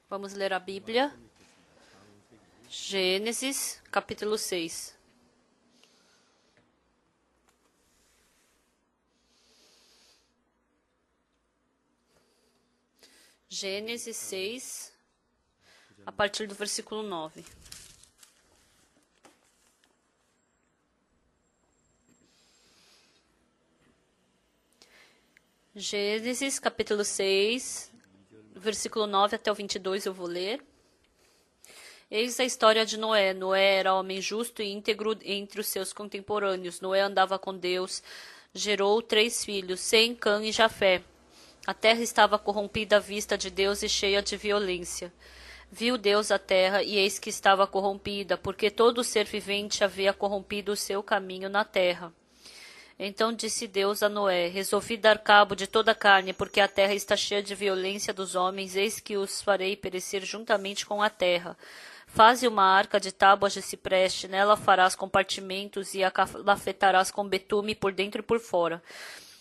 Vamos ler a Bíblia. Gênesis, capítulo 6. Gênesis 6, a partir do versículo 9. Gênesis, capítulo 6, versículo 9 até o 22 eu vou ler. Eis a história de Noé. Noé era homem justo e íntegro entre os seus contemporâneos. Noé andava com Deus, gerou 3 filhos, Sem, Cã e Jafé. A terra estava corrompida à vista de Deus e cheia de violência. Viu Deus a terra, e eis que estava corrompida, porque todo ser vivente havia corrompido o seu caminho na terra. Então disse Deus a Noé: resolvi dar cabo de toda a carne, porque a terra está cheia de violência dos homens, eis que os farei perecer juntamente com a terra. Faze uma arca de tábuas de cipreste, nela farás compartimentos e a calafetarás com betume por dentro e por fora.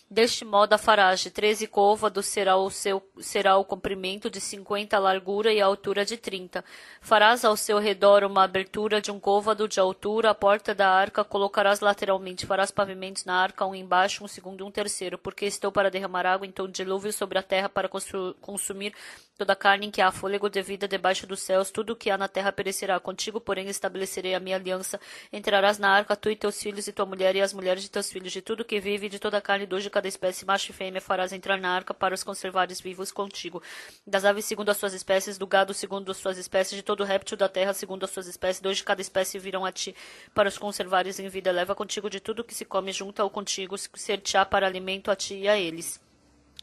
Deste modo a farás de 13 côvados, será o comprimento de 50, a largura e a altura de 30. Farás ao seu redor uma abertura de 1 côvado de altura, a porta da arca colocarás lateralmente. Farás pavimentos na arca, um embaixo, um segundo e um terceiro, porque estou para derramar água, então dilúvio sobre a terra para consumir toda a carne em que há fôlego de vida debaixo dos céus. Tudo o que há na terra perecerá. Contigo, porém, estabelecerei a minha aliança. Entrarás na arca, tu e teus filhos e tua mulher e as mulheres de teus filhos. De tudo que vive, de toda a carne, 2 de cada espécie, macho e fêmea, farás entrar na arca para os conservares vivos contigo. Das aves segundo as suas espécies, do gado segundo as suas espécies, de todo réptil da terra segundo as suas espécies, 2 de cada espécie virão a ti para os conservares em vida. Leva contigo de tudo que se come junto ao contigo, ser-te-á para alimento a ti e a eles.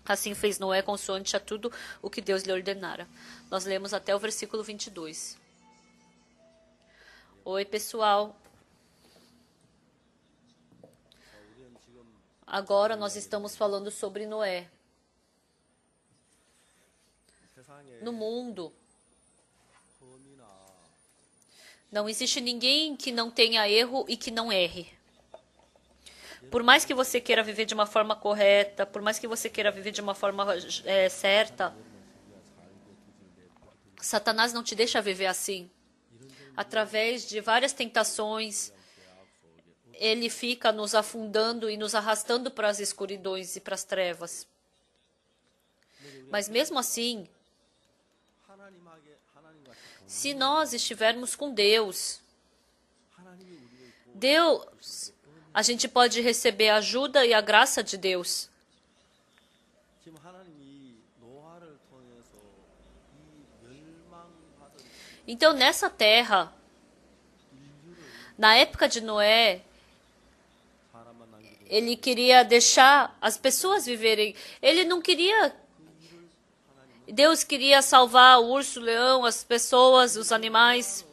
Assim fez Noé consoante a tudo o que Deus lhe ordenara. Nós lemos até o versículo 22. Oi, pessoal. Agora nós estamos falando sobre Noé. No mundo, não existe ninguém que não tenha erro e que não erre. Por mais que você queira viver de uma forma correta, por mais que você queira viver de uma forma certa, Satanás não te deixa viver assim. Através de várias tentações, ele fica nos afundando e nos arrastando para as escuridões e para as trevas. Mas mesmo assim, se nós estivermos com Deus, a gente pode receber a ajuda e a graça de Deus. Então, nessa terra, na época de Noé, ele queria deixar as pessoas viverem. Ele não queria. Deus queria salvar o urso, o leão, as pessoas, os animais.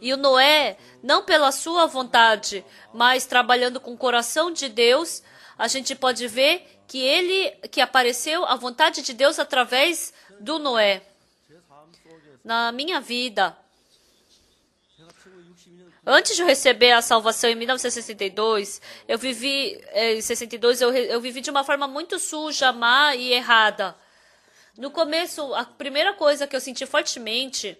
E o Noé, não pela sua vontade, mas trabalhando com o coração de Deus, a gente pode ver que apareceu a vontade de Deus através do Noé. Na minha vida, antes de eu receber a salvação em 1962, eu vivi de uma forma muito suja, má e errada. No começo, a primeira coisa que eu senti fortemente,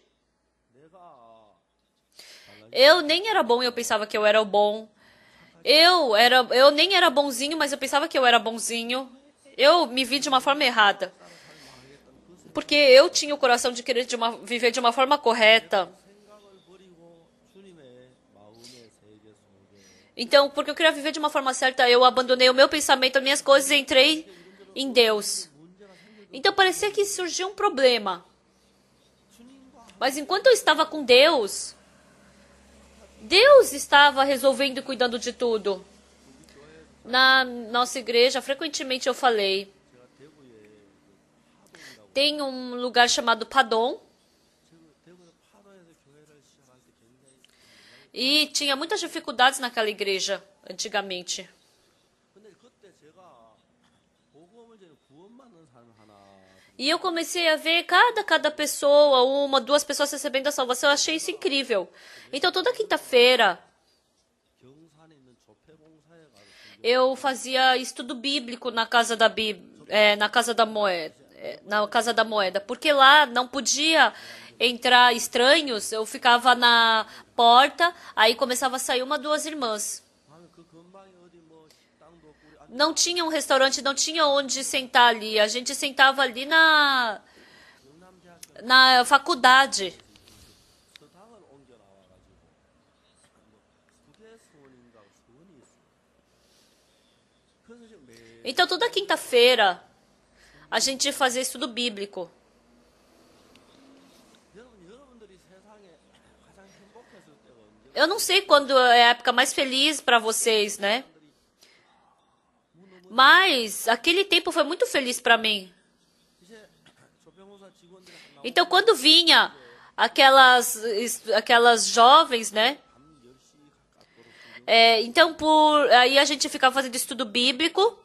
eu nem era bom e eu pensava que eu era o bom. Eu nem era bonzinho, mas eu pensava que eu era bonzinho. Eu me vi de uma forma errada. Porque eu tinha o coração de querer viver de uma forma correta. Então, porque eu queria viver de uma forma certa, eu abandonei o meu pensamento, as minhas coisas e entrei em Deus. Então, parecia que surgiu um problema. Mas enquanto eu estava com Deus, Deus estava resolvendo e cuidando de tudo. Na nossa igreja, frequentemente eu falei, tem um lugar chamado Padom, e tinha muitas dificuldades naquela igreja, antigamente. E eu comecei a ver cada pessoa, 1, 2 pessoas recebendo a salvação. Eu achei isso incrível. Então, toda quinta-feira, eu fazia estudo bíblico na casa da Moé. na Casa da Moeda, porque lá não podia entrar estranhos. Eu ficava na porta, aí começava a sair uma, duas irmãs. Não tinha um restaurante, não tinha onde sentar ali. A gente sentava ali na faculdade. Então, toda quinta-feira, a gente fazia estudo bíblico. Eu não sei quando é a época mais feliz para vocês, né? Mas aquele tempo foi muito feliz para mim. Então, quando vinha aquelas jovens, né? Então, aí a gente ficava fazendo estudo bíblico.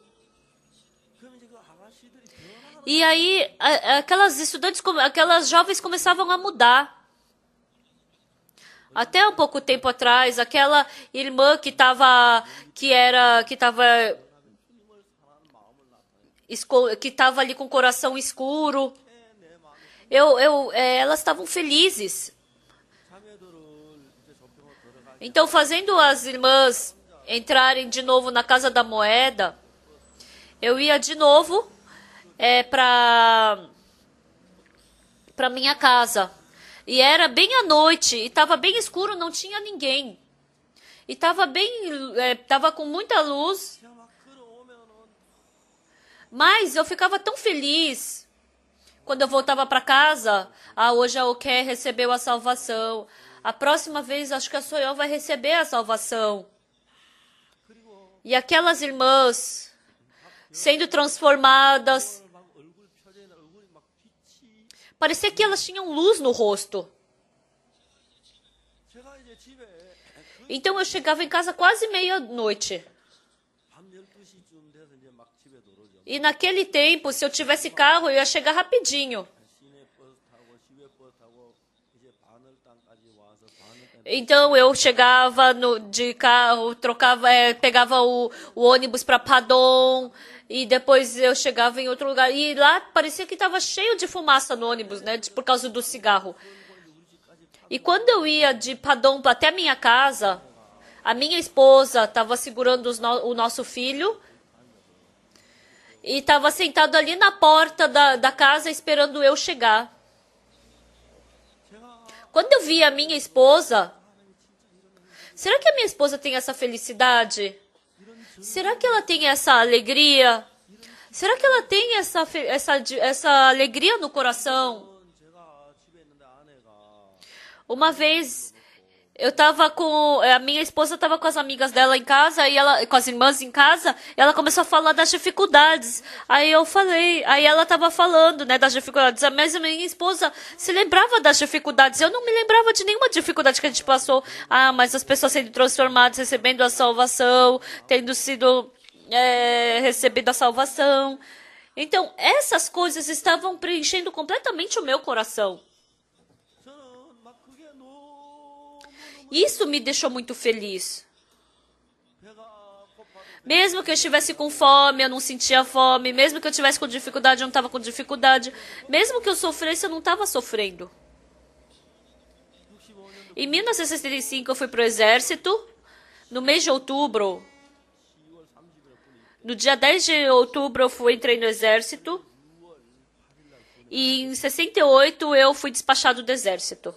E aí, aquelas jovens começavam a mudar. Até um pouco tempo atrás, aquela irmã que estava ali com o coração escuro, elas estavam felizes. Então, fazendo as irmãs entrarem de novo na Casa da Moeda, eu ia de novo para minha casa. E era bem à noite, e estava bem escuro, não tinha ninguém. E estava com muita luz. Mas eu ficava tão feliz quando eu voltava para casa. Hoje a Oké recebeu a salvação. A próxima vez, acho que a Soyó vai receber a salvação. E aquelas irmãs sendo transformadas. Parecia que elas tinham luz no rosto. Então eu chegava em casa quase meia-noite. E naquele tempo, se eu tivesse carro, eu ia chegar rapidinho. Então eu chegava de carro, pegava o ônibus para Padon, e depois eu chegava em outro lugar. E lá parecia que estava cheio de fumaça no ônibus, né? Por causa do cigarro. E quando eu ia de Padon até a minha casa, a minha esposa estava segurando o nosso filho e estava sentado ali na porta da casa esperando eu chegar. Quando eu vi a minha esposa, será que a minha esposa tem essa felicidade? Será que ela tem essa alegria? Será que ela tem essa alegria no coração? Uma vez, a minha esposa estava com as amigas dela em casa, com as irmãs em casa, e ela começou a falar das dificuldades. Aí ela estava falando, né, das dificuldades. Mas a minha esposa se lembrava das dificuldades. Eu não me lembrava de nenhuma dificuldade que a gente passou. Mas as pessoas sendo transformadas, recebendo a salvação, tendo sido recebido a salvação. Então, essas coisas estavam preenchendo completamente o meu coração. Isso me deixou muito feliz. Mesmo que eu estivesse com fome, eu não sentia fome. Mesmo que eu estivesse com dificuldade, eu não estava com dificuldade. Mesmo que eu sofresse, eu não estava sofrendo. Em 1965, eu fui para o exército. No mês de outubro, no dia 10 de outubro, entrei no exército. E em 68, eu fui despachado do exército.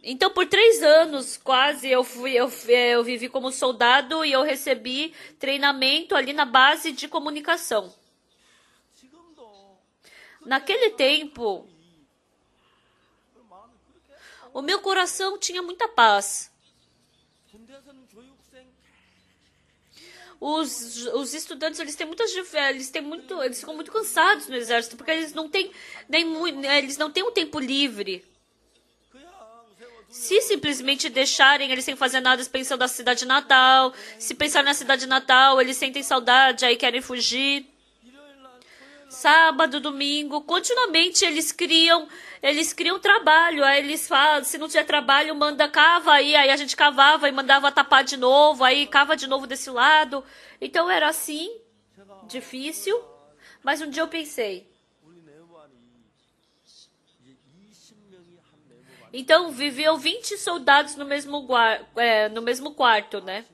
Então, por 3 anos, quase, eu vivi como soldado e eu recebi treinamento ali na base de comunicação. Naquele tempo, o meu coração tinha muita paz. Os estudantes, eles ficam muito cansados no exército, porque eles não têm um tempo livre. Se simplesmente deixarem eles sem fazer nada, eles pensam na cidade natal. Se pensar na cidade natal, eles sentem saudade, aí querem fugir. sábado, domingo, continuamente eles criam trabalho. Aí eles falam, se não tiver trabalho, manda cava aí a gente cavava e mandava tapar de novo, aí cava de novo desse lado. Então era assim, difícil. Mas um dia eu pensei, então viviam 20 soldados no mesmo quarto, né?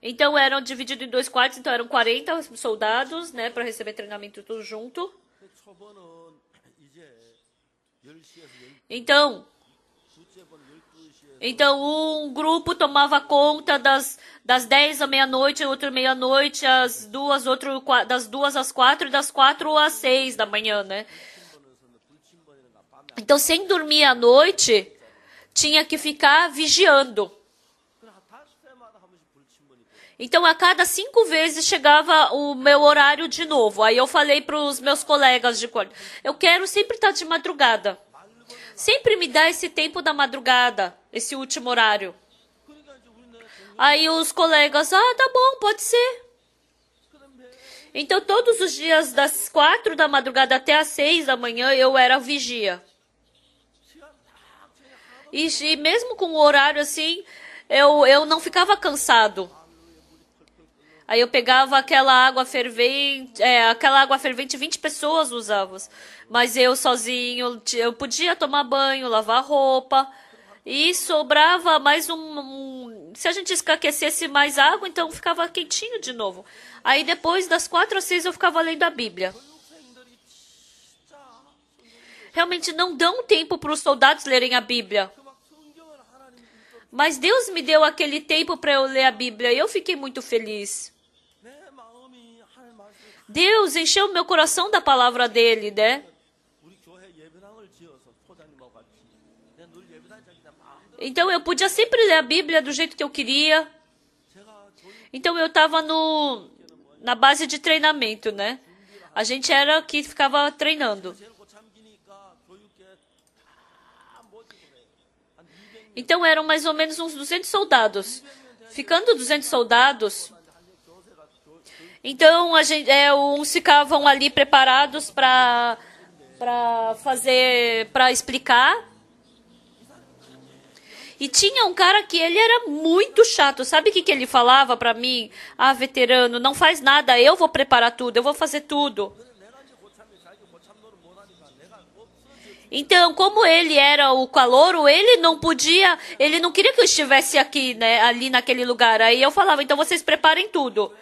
Então eram divididos em 2 quartos, então eram 40 soldados, né, para receber treinamento tudo junto. Então, um grupo tomava conta das 10 à meia-noite, outro meia-noite, das 2 às 4 e das 4 às 6 da manhã, né? Então, sem dormir à noite, tinha que ficar vigiando. Então, a cada 5 vezes chegava o meu horário de novo. Aí eu falei para os meus colegas de quarto, eu quero sempre estar de madrugada. Sempre me dá esse tempo da madrugada, esse último horário. Aí os colegas, tá bom, pode ser. Então, todos os dias, das 4 da madrugada até as 6 da manhã, eu era vigia. E mesmo com o horário assim, eu não ficava cansado. Aí eu pegava aquela água fervente, 20 pessoas usavam. Mas eu sozinho, eu podia tomar banho, lavar roupa. E sobrava mais se a gente aquecesse mais água, então ficava quentinho de novo. Aí depois das 4 às 6 eu ficava lendo a Bíblia. Realmente não dão tempo para os soldados lerem a Bíblia. Mas Deus me deu aquele tempo para eu ler a Bíblia e eu fiquei muito feliz. Deus encheu meu coração da palavra dele, né? Então eu podia sempre ler a Bíblia do jeito que eu queria. Então eu estava na base de treinamento, né? A gente era que ficava treinando. Então eram mais ou menos uns 200 soldados. Ficando 200 soldados, então uns ficavam ali preparados para explicar. E tinha um cara que ele era muito chato. Sabe o que ele falava para mim? Veterano, não faz nada, eu vou preparar tudo, eu vou fazer tudo. Então, como ele era o calouro, ele não queria que eu estivesse aqui, né, ali naquele lugar. Aí eu falava, então vocês preparem tudo.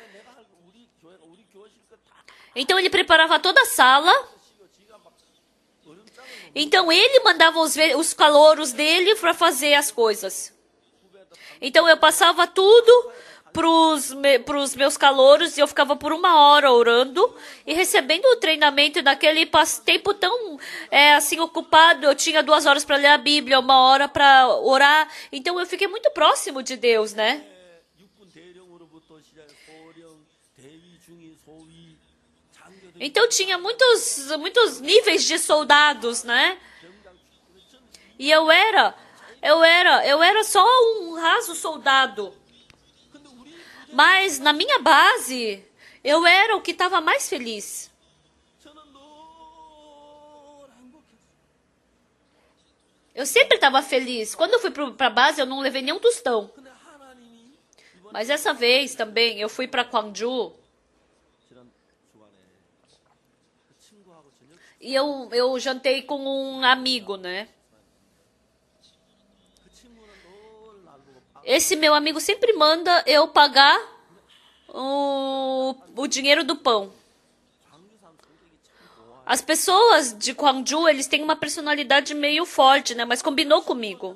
Então ele preparava toda a sala. Então ele mandava os calouros dele para fazer as coisas. Então eu passava tudo para os meus calouros e eu ficava por 1 hora orando e recebendo o treinamento naquele tempo tão assim ocupado. Eu tinha 2 horas para ler a Bíblia, 1 hora para orar. Então eu fiquei muito próximo de Deus, né? Então tinha muitos níveis de soldados, né? E eu era só um raso soldado. Mas na minha base, eu era o que estava mais feliz. Eu sempre estava feliz. Quando eu fui para a base, eu não levei nenhum tostão. Mas essa vez também, eu fui para Gwangju. E eu jantei com um amigo, né? Esse meu amigo sempre manda eu pagar o dinheiro do pão. As pessoas de Gwangju, eles têm uma personalidade meio forte, né? Mas combinou comigo.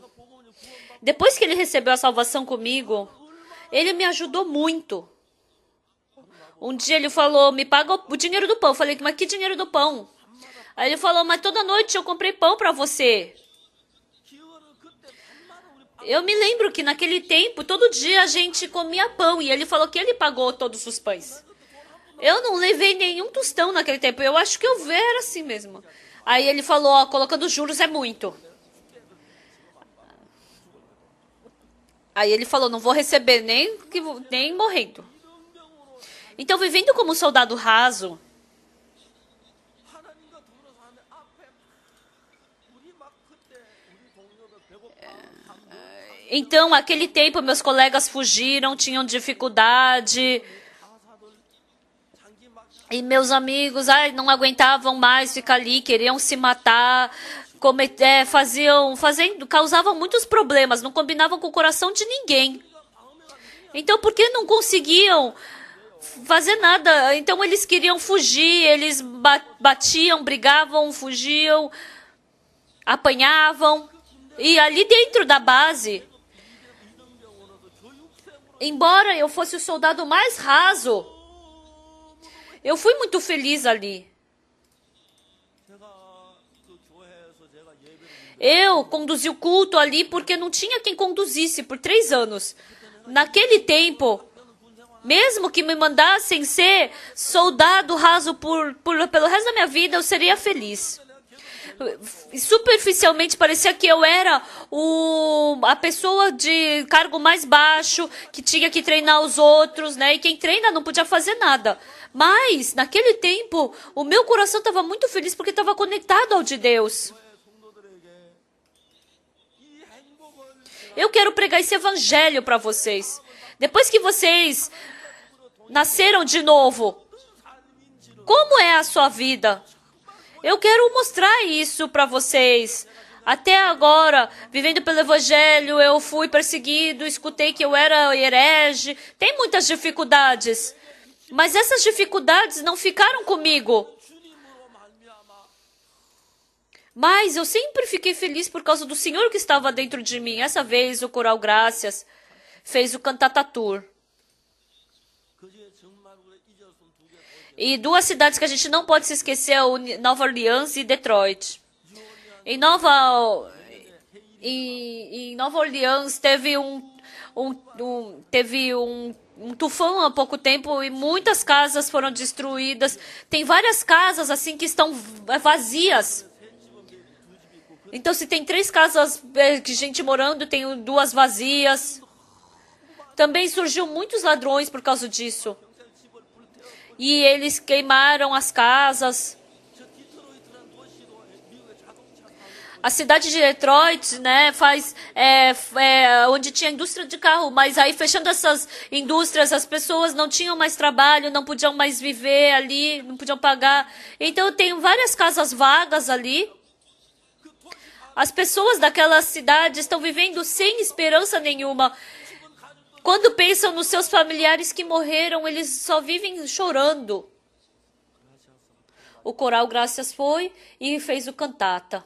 Depois que ele recebeu a salvação comigo, ele me ajudou muito. Um dia ele falou, me paga o dinheiro do pão. Eu falei, mas que dinheiro do pão? Aí ele falou, mas toda noite eu comprei pão para você. Eu me lembro que naquele tempo, todo dia a gente comia pão. E ele falou que ele pagou todos os pães. Eu não levei nenhum tostão naquele tempo. Eu acho que eu era assim mesmo. Aí ele falou, colocando juros é muito. Aí ele falou, não vou receber nem morrendo. Então, vivendo como um soldado raso, então, aquele tempo, meus colegas fugiram, tinham dificuldade. E meus amigos, não aguentavam mais ficar ali, queriam se matar, causavam muitos problemas, não combinavam com o coração de ninguém. Então, por que não conseguiam fazer nada? Então, eles queriam fugir, eles batiam, brigavam, fugiam, apanhavam. E ali dentro da base, embora eu fosse o soldado mais raso, eu fui muito feliz ali. Eu conduzi o culto ali porque não tinha quem conduzisse por 3 anos. Naquele tempo, mesmo que me mandassem ser soldado raso pelo resto da minha vida, eu seria feliz. Superficialmente parecia que eu era a pessoa de cargo mais baixo, que tinha que treinar os outros, né? E quem treina não podia fazer nada. Mas, naquele tempo, o meu coração estava muito feliz porque estava conectado ao de Deus. Eu quero pregar esse evangelho para vocês. Depois que vocês nasceram de novo, como é a sua vida? Eu quero mostrar isso para vocês. Até agora, vivendo pelo evangelho, eu fui perseguido, escutei que eu era herege. Tem muitas dificuldades. Mas essas dificuldades não ficaram comigo. Mas eu sempre fiquei feliz por causa do Senhor que estava dentro de mim. Essa vez o Coral Graças fez o Cantata Tour. E 2 cidades que a gente não pode se esquecer é Nova Orleans e Detroit. Em Nova Orleans teve um tufão há pouco tempo e muitas casas foram destruídas. Tem várias casas assim que estão vazias. Então, se tem 3 casas de gente morando, tem 2 vazias. Também surgiu muitos ladrões por causa disso. E eles queimaram as casas. A cidade de Detroit, né, onde tinha indústria de carro, mas aí fechando essas indústrias, as pessoas não tinham mais trabalho, não podiam mais viver ali, não podiam pagar. Então, eu tenho várias casas vagas ali. As pessoas daquela cidade estão vivendo sem esperança nenhuma. Quando pensam nos seus familiares que morreram, eles só vivem chorando. O Coral Graças foi e fez o cantata.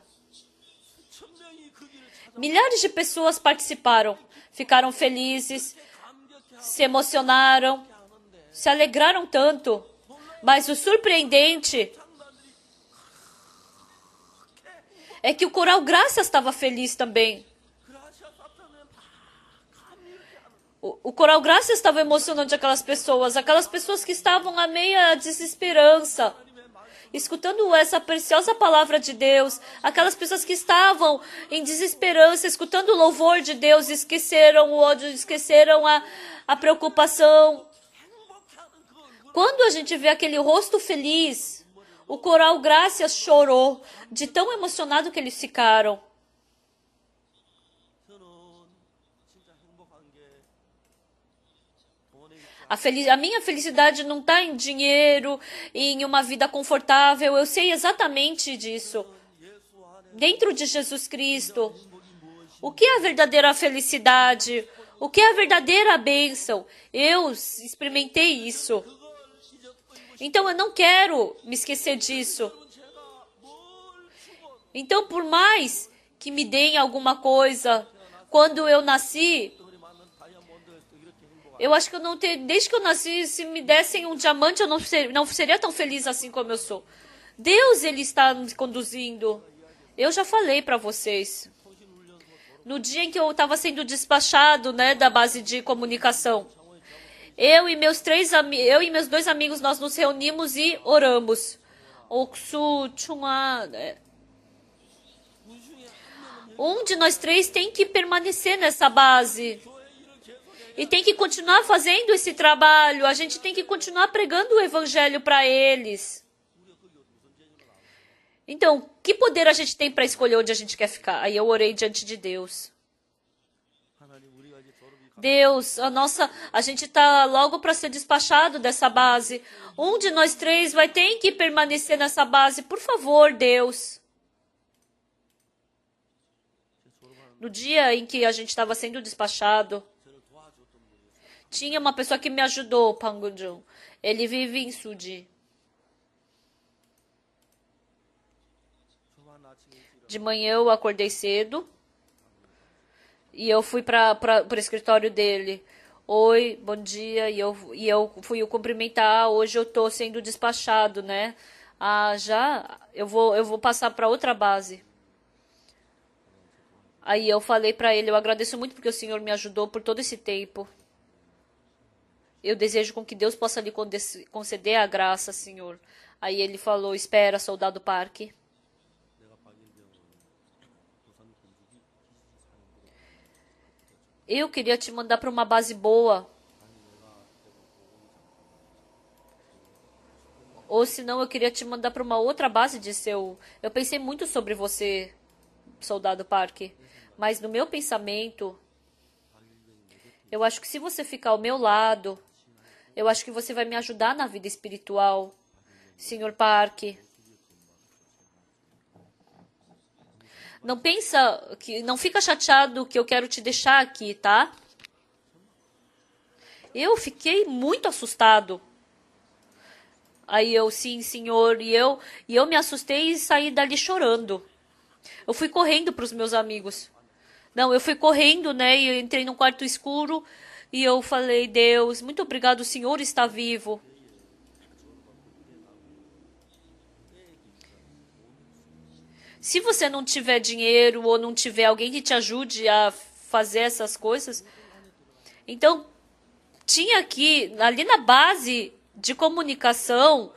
Milhares de pessoas participaram, ficaram felizes, se emocionaram, se alegraram tanto. Mas o surpreendente é que o Coral Graças estava feliz também. O Coral Graças estava emocionando aquelas pessoas que estavam à meia desesperança, escutando essa preciosa palavra de Deus, aquelas pessoas que estavam em desesperança, escutando o louvor de Deus, esqueceram o ódio, esqueceram a preocupação. Quando a gente vê aquele rosto feliz, o Coral Graças chorou de tão emocionado que eles ficaram. A minha felicidade não está em dinheiro, em uma vida confortável. Eu sei exatamente disso. Dentro de Jesus Cristo. O que é a verdadeira felicidade? O que é a verdadeira bênção? Eu experimentei isso. Então eu não quero me esquecer disso. Então, por mais que me deem alguma coisa, quando eu nasci, eu acho que eu não tenho, desde que eu nasci, se me dessem um diamante, eu não seria tão feliz assim como eu sou. Deus, Ele está me conduzindo. Eu já falei para vocês. No dia em que eu estava sendo despachado, né, da base de comunicação, eu e meus 2 amigos, nós nos reunimos e oramos. Oksu, Chunga, um de nós 3 tem que permanecer nessa base. E tem que continuar fazendo esse trabalho. A gente tem que continuar pregando o evangelho para eles. Então, que poder a gente tem para escolher onde a gente quer ficar? Aí eu orei diante de Deus. Deus, a gente está logo para ser despachado dessa base. Um de nós três vai ter que permanecer nessa base. Por favor, Deus. No dia em que a gente estava sendo despachado, tinha uma pessoa que me ajudou, Pangunjung. Ele vive em Suji. De manhã eu acordei cedo e eu fui para o escritório dele. Oi, bom dia. E eu fui o cumprimentar. Hoje eu estou sendo despachado, né? Ah, já? Eu vou passar para outra base. Aí eu falei para ele, eu agradeço muito porque o Senhor me ajudou por todo esse tempo. Eu desejo com que Deus possa lhe conceder a graça, Senhor. Aí ele falou, espera, soldado Park. Eu queria te mandar para uma base boa. Ou senão eu queria te mandar para uma outra base de seu... Eu pensei muito sobre você, soldado Park. Mas no meu pensamento, eu acho que se você ficar ao meu lado, eu acho que você vai me ajudar na vida espiritual, Sr. Park. Não fica chateado que eu quero te deixar aqui, tá? Eu fiquei muito assustado. Aí eu, sim, senhor, e eu me assustei e saí dali chorando. Eu fui correndo para os meus amigos. Não, eu fui correndo, né? E eu entrei num quarto escuro e eu falei, Deus, muito obrigado, o Senhor está vivo. Se você não tiver dinheiro ou não tiver alguém que te ajude a fazer essas coisas, então tinha aqui, ali na base de comunicação,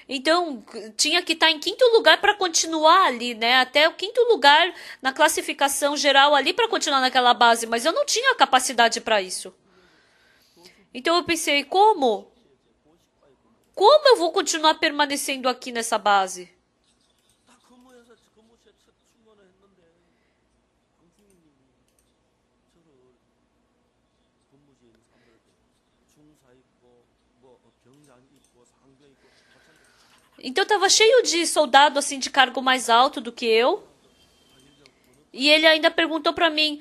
então tinha que estar em quinto lugar para continuar ali, né? Até o quinto lugar na classificação geral ali para continuar naquela base, mas eu não tinha capacidade para isso. Então eu pensei, como? Como eu vou continuar permanecendo aqui nessa base? Então estava cheio de soldado assim de cargo mais alto do que eu. E ele ainda perguntou para mim,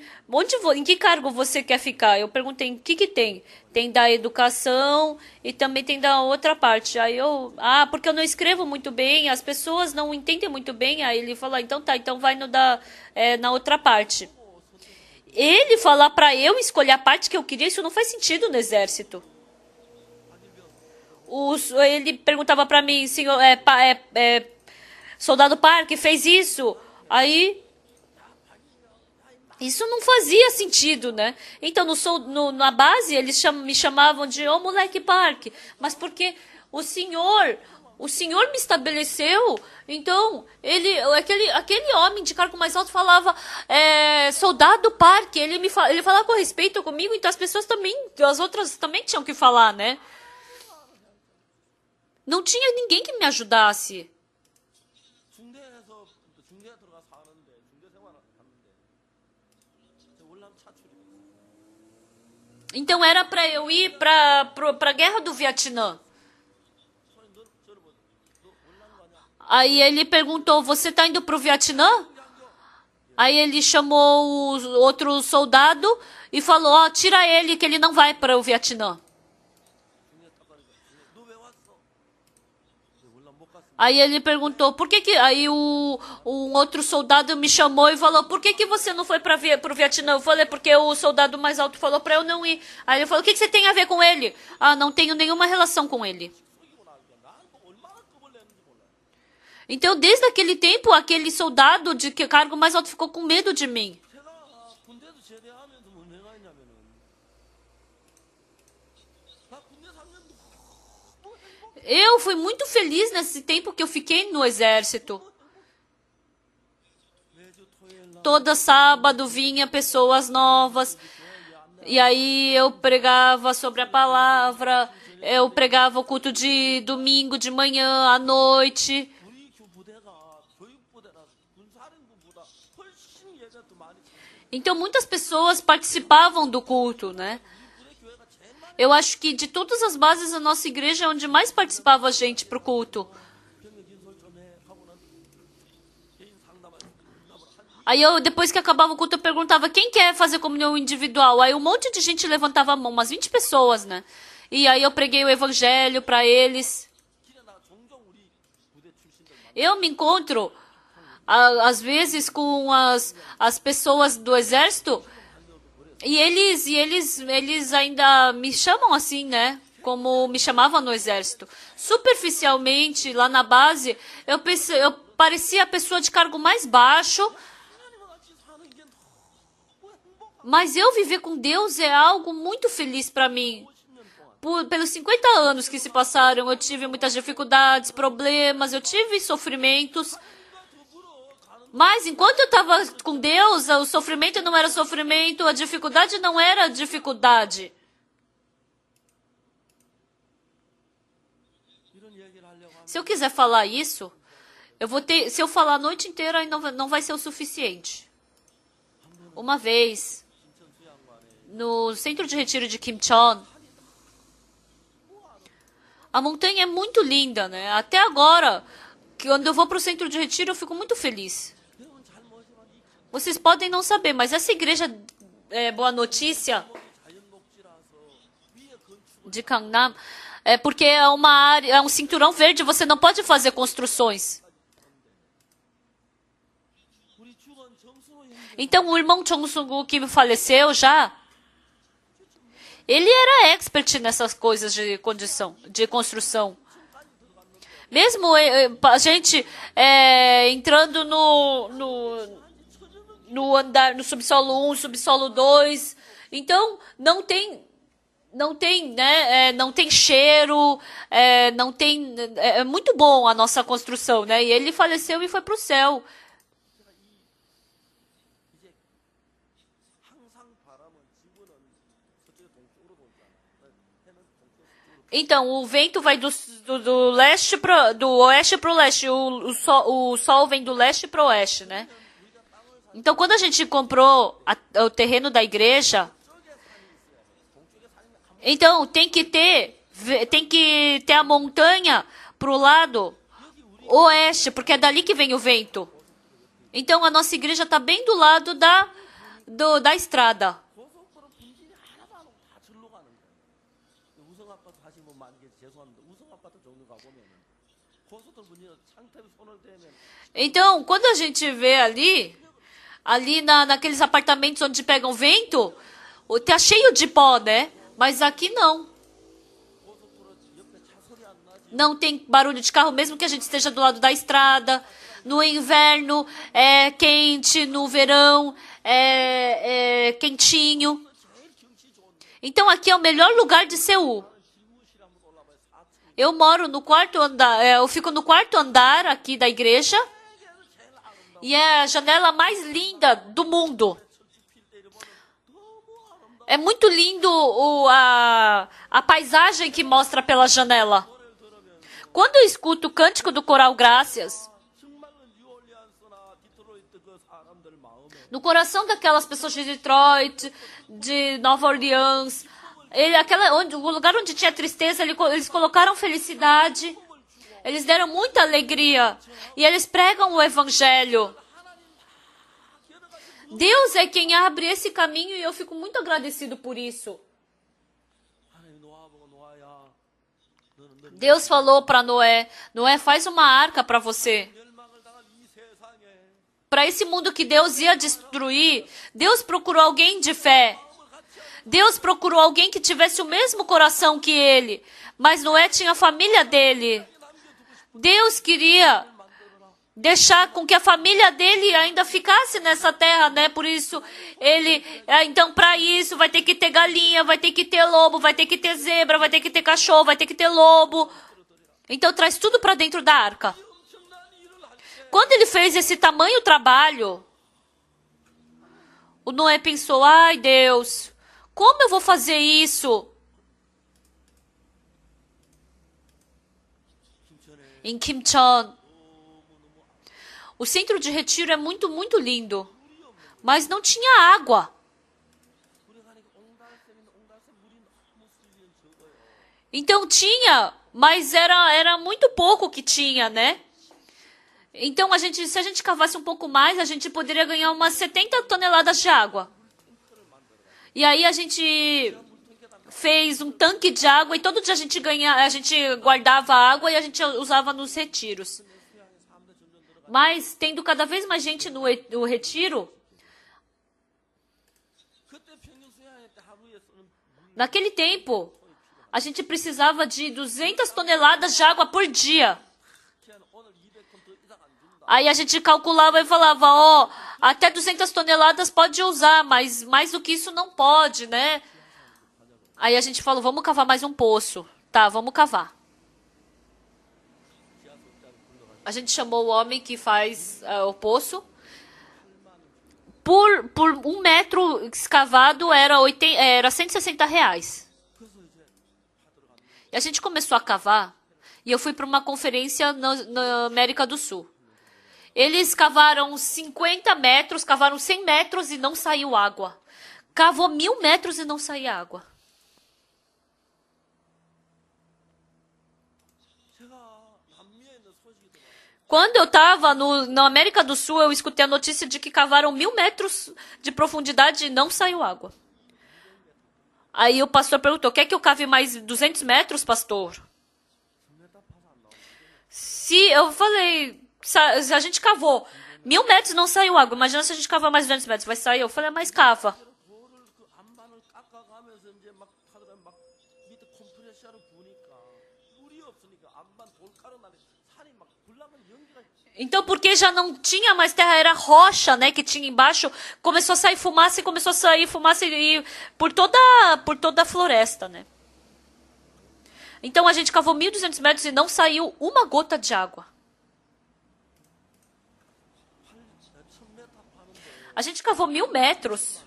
em que cargo você quer ficar? Eu perguntei, o que que tem? Tem da educação e também tem da outra parte. Aí eu, porque eu não escrevo muito bem, as pessoas não entendem muito bem. Aí ele falou, então tá, então vai na outra parte. Ele falar para eu escolher a parte que eu queria, isso não faz sentido no exército. Ele perguntava para mim, senhor, soldado Park fez isso. Aí isso não fazia sentido, né? Então, na base, eles me chamavam de ô moleque Park. Mas porque o senhor me estabeleceu, então, aquele homem de cargo mais alto falava soldado Park. Ele falava com respeito comigo, então as pessoas também, as outras também tinham que falar, né? Não tinha ninguém que me ajudasse. Então era para eu ir para a guerra do Vietnã. Aí ele perguntou, você tá indo pro Vietnã? Aí ele chamou o outro soldado e falou, tira ele que ele não vai para o Vietnã. Aí ele perguntou, por que que... Aí um outro soldado me chamou e falou, por que que você não foi para o Vietnã? Eu falei, porque o soldado mais alto falou para eu não ir. Aí ele falou, o que que você tem a ver com ele? Não tenho nenhuma relação com ele. Então, desde aquele tempo, aquele soldado de cargo mais alto ficou com medo de mim. Eu fui muito feliz nesse tempo que eu fiquei no exército. Todo sábado vinha pessoas novas. E aí eu pregava sobre a palavra. Eu pregava o culto de domingo, de manhã, à noite. Então muitas pessoas participavam do culto, né? Eu acho que de todas as bases da nossa igreja é onde mais participava a gente pro culto. Aí depois que acabava o culto, eu perguntava quem quer fazer comunhão individual. Aí um monte de gente levantava a mão, umas 20 pessoas, né? E aí eu preguei o evangelho para eles. Eu me encontro às vezes com as pessoas do exército e eles ainda me chamam assim, né? Como me chamavam no exército. Superficialmente, lá na base, eu parecia a pessoa de cargo mais baixo. Mas eu viver com Deus é algo muito feliz para mim. Pelos 50 anos que se passaram, eu tive muitas dificuldades, problemas, eu tive sofrimentos. Mas enquanto eu estava com Deus, o sofrimento não era sofrimento, a dificuldade não era dificuldade. Se eu quiser falar isso, se eu falar a noite inteira, não vai ser o suficiente. Uma vez, no centro de retiro de Kimcheon, a montanha é muito linda, né? Até agora, quando eu vou para o centro de retiro, eu fico muito feliz. Vocês podem não saber, mas essa igreja Boa Notícia de Gangnam é porque é uma área, é um cinturão verde, você não pode fazer construções. Então o irmão Chung Sung-gu que faleceu já, ele era expert nessas coisas de construção. Mesmo a gente entrando no andar, no subsolo 1, subsolo 2, então não tem, né? Não tem cheiro, não tem, é muito bom a nossa construção, né? E ele faleceu e foi para o céu. Então, o vento vai do oeste para o leste. O sol vem do leste para o oeste, né? Então, quando a gente comprou o terreno da igreja, então tem que ter a montanha para o lado oeste, porque é dali que vem o vento. Então, a nossa igreja está bem do lado da estrada. Então, quando a gente vê ali naqueles apartamentos onde pegam vento, tá cheio de pó, né? Mas aqui não. Não tem barulho de carro, mesmo que a gente esteja do lado da estrada. No inverno é quente, no verão é quentinho. Então aqui é o melhor lugar de Seul. Eu moro no quarto andar, eu fico no quarto andar aqui da igreja. E é a janela mais linda do mundo. É muito lindo a paisagem que mostra pela janela. Quando eu escuto o cântico do coral Graças, no coração daquelas pessoas de Detroit, de Nova Orleans, o lugar onde tinha tristeza, eles colocaram felicidade. Eles deram muita alegria. E eles pregam o evangelho. Deus é quem abre esse caminho e eu fico muito agradecido por isso. Deus falou para Noé, faz uma arca para você. Para esse mundo que Deus ia destruir, Deus procurou alguém de fé. Deus procurou alguém que tivesse o mesmo coração que ele. Mas Noé tinha a família dele. Deus queria deixar com que a família dele ainda ficasse nessa terra, né? Por isso, então, para isso, vai ter que ter galinha, vai ter que ter lobo, vai ter que ter zebra, vai ter que ter cachorro, vai ter que ter lobo. Então, traz tudo para dentro da arca. Quando ele fez esse tamanho trabalho, O Noé pensou, ai Deus, como eu vou fazer isso? Em Kimcheon. O centro de retiro é muito, muito lindo. Mas não tinha água. Então tinha, mas era muito pouco que tinha, né? Então se a gente cavasse um pouco mais, a gente poderia ganhar umas 70 toneladas de água. E aí a gente fez um tanque de água e todo dia a gente guardava água e a gente usava nos retiros. Mas tendo cada vez mais gente no retiro, naquele tempo, a gente precisava de 200 toneladas de água por dia. Aí a gente calculava e falava, ó, até 200 toneladas pode usar, mas mais do que isso não pode, né? Aí a gente falou, vamos cavar mais um poço. Tá, vamos cavar. A gente chamou o homem que faz o poço. Por 1 metro escavado era 160 reais. E a gente começou a cavar. E eu fui para uma conferência na América do Sul. Eles cavaram 50 metros, cavaram 100 metros e não saiu água. Cavou 1000 metros e não saía água. Quando eu estava na América do Sul, eu escutei a notícia de que cavaram 1000 metros de profundidade e não saiu água. Aí o pastor perguntou, quer que eu cave mais 200 metros, pastor? Eu falei, se a gente cavou 1000 metros e não saiu água, imagina se a gente cavar mais 200 metros, vai sair? Eu falei, mas cava. Então, porque já não tinha mais terra, era rocha, né, que tinha embaixo, começou a sair fumaça e por toda a floresta, né? Então a gente cavou 1.200 metros e não saiu uma gota de água. A gente cavou 1000 metros.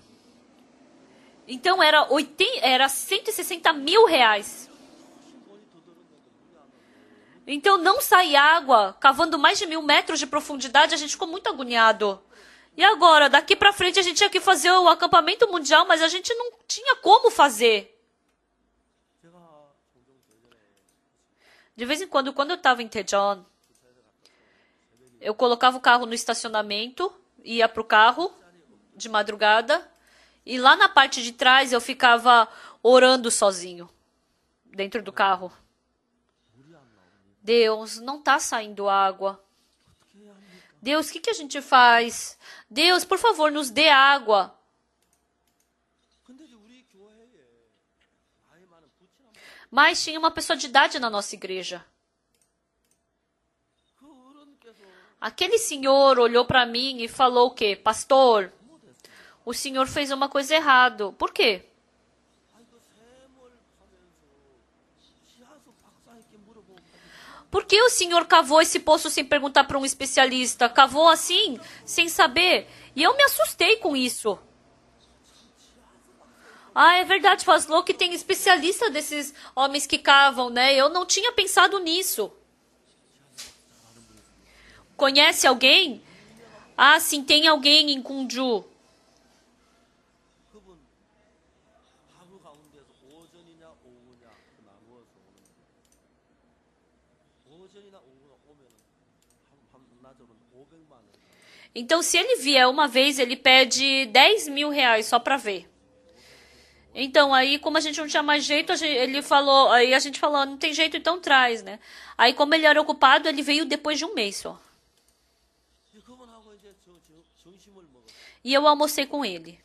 Então era 160 mil reais. Então não sai água, cavando mais de 1000 metros de profundidade, a gente ficou muito agoniado. E agora, daqui pra frente a gente tinha que fazer o acampamento mundial, mas a gente não tinha como fazer. De vez em quando eu estava em Daejeon, eu colocava o carro no estacionamento, ia pro carro de madrugada, e lá na parte de trás eu ficava orando sozinho, dentro do carro. Deus, não está saindo água. Deus, o que a gente faz? Deus, por favor, nos dê água. Mas tinha uma pessoa de idade na nossa igreja. Aquele senhor olhou para mim e falou o quê? Pastor, o senhor fez uma coisa errada. Por quê? Por que o senhor cavou esse poço sem perguntar para um especialista? Cavou assim, sem saber? E eu me assustei com isso. Ah, é verdade, falou que tem especialista desses homens que cavam, né? Eu não tinha pensado nisso. Conhece alguém? Ah, sim, tem alguém em Kunju. Então, se ele vier uma vez, ele pede 10 mil reais só para ver. Então, aí, como a gente não tinha mais jeito, aí a gente falou, não tem jeito, então traz, né? Aí, como ele era ocupado, ele veio depois de um mês só. E eu almocei com ele.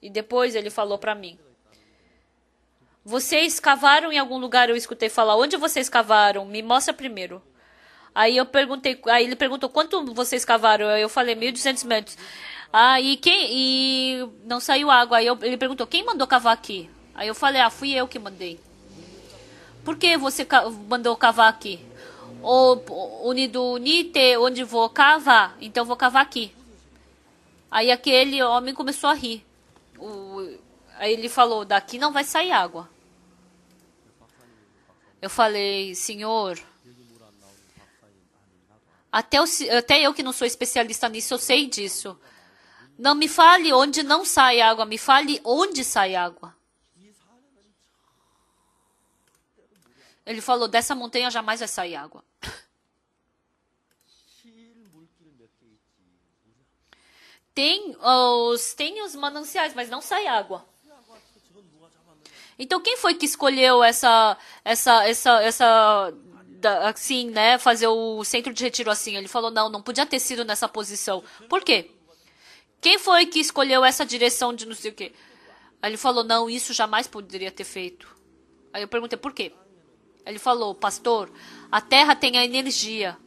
E depois ele falou para mim, vocês cavaram em algum lugar? Eu escutei falar, onde vocês cavaram? Me mostra primeiro. Aí ele perguntou, quanto vocês cavaram? Eu falei, 1.200 metros. E não saiu água. Aí ele perguntou, quem mandou cavar aqui? Aí eu falei, fui eu que mandei. Por que você mandou cavar aqui? Unido Unite, onde vou cavar? Então vou cavar aqui. Aí aquele homem começou a rir. Aí ele falou, daqui não vai sair água. Eu falei, senhor, até eu que não sou especialista nisso, eu sei disso. Não me fale onde não sai água, me fale onde sai água. Ele falou, dessa montanha jamais vai sair água. Tem os mananciais, mas não sai água. Então quem foi que escolheu assim, né, fazer o centro de retiro assim? Ele falou, não podia ter sido nessa posição. Por quê? Quem foi que escolheu essa direção de não sei o quê? Aí ele falou, não, isso jamais poderia ter feito. Aí eu perguntei, por quê? Ele falou, pastor, a terra tem a energia.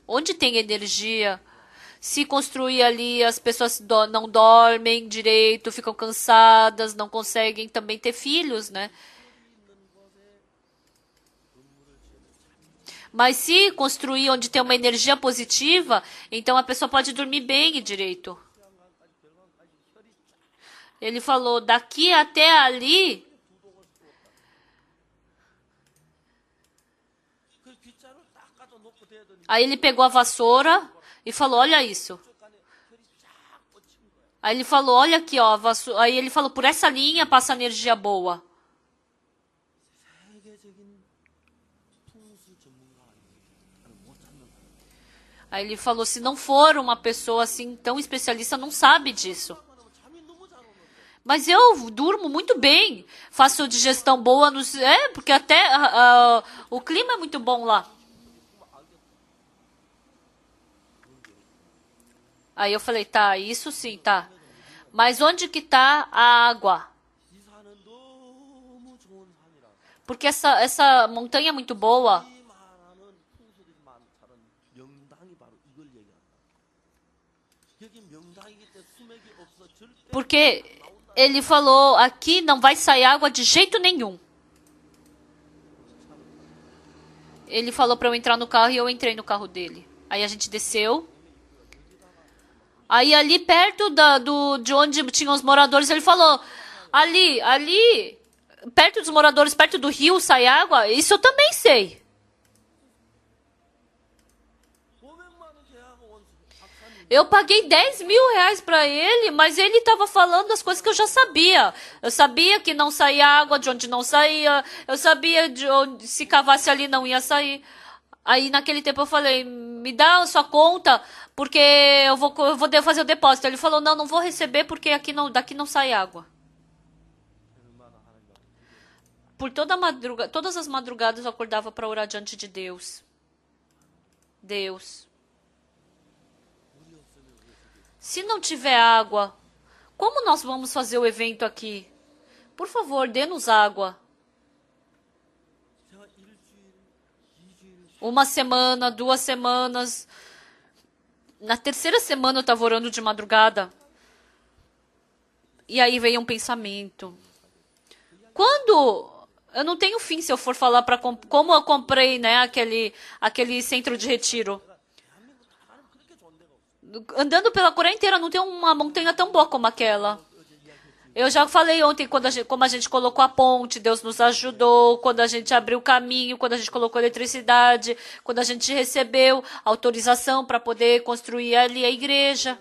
Onde tem energia, se construir ali, as pessoas não dormem direito, ficam cansadas, não conseguem também ter filhos, né? Mas se construir onde tem uma energia positiva, então a pessoa pode dormir bem e direito. Ele falou, daqui até ali, aí ele pegou a vassoura e falou, olha isso. Aí ele falou, olha aqui, ó, aí ele falou, por essa linha passa energia boa. Aí ele falou, se não for uma pessoa assim tão especialista, não sabe disso. Mas eu durmo muito bem, faço digestão boa, porque até o clima é muito bom lá. Aí eu falei, tá, isso sim, tá. Mas onde que tá a água? Porque essa montanha é muito boa. Porque ele falou, aqui não vai sair água de jeito nenhum. Ele falou para eu entrar no carro e eu entrei no carro dele. Aí a gente desceu. Aí ali perto de onde tinham os moradores, ele falou, ali, perto dos moradores, perto do rio sai água? Isso eu também sei. Eu paguei 10 mil reais para ele, mas ele estava falando as coisas que eu já sabia. Eu sabia que não saía água de onde não saía. Eu sabia de onde se cavasse ali não ia sair. Aí naquele tempo eu falei, me dá a sua conta, porque eu vou fazer o depósito. Ele falou, não vou receber porque daqui não sai água. Por todas as madrugadas eu acordava para orar diante de Deus. Deus. Se não tiver água, como nós vamos fazer o evento aqui? Por favor, dê-nos água. Uma semana, 2 semanas. Na terceira semana eu estava orando de madrugada. E aí veio um pensamento. Quando... Eu não tenho fim se eu for falar para como eu comprei, né, aquele centro de retiro. Andando pela Coreia inteira não tem uma montanha tão boa como aquela. Eu já falei ontem como a gente colocou a ponte, Deus nos ajudou, quando a gente abriu o caminho, quando a gente colocou eletricidade, quando a gente recebeu autorização para poder construir ali a igreja.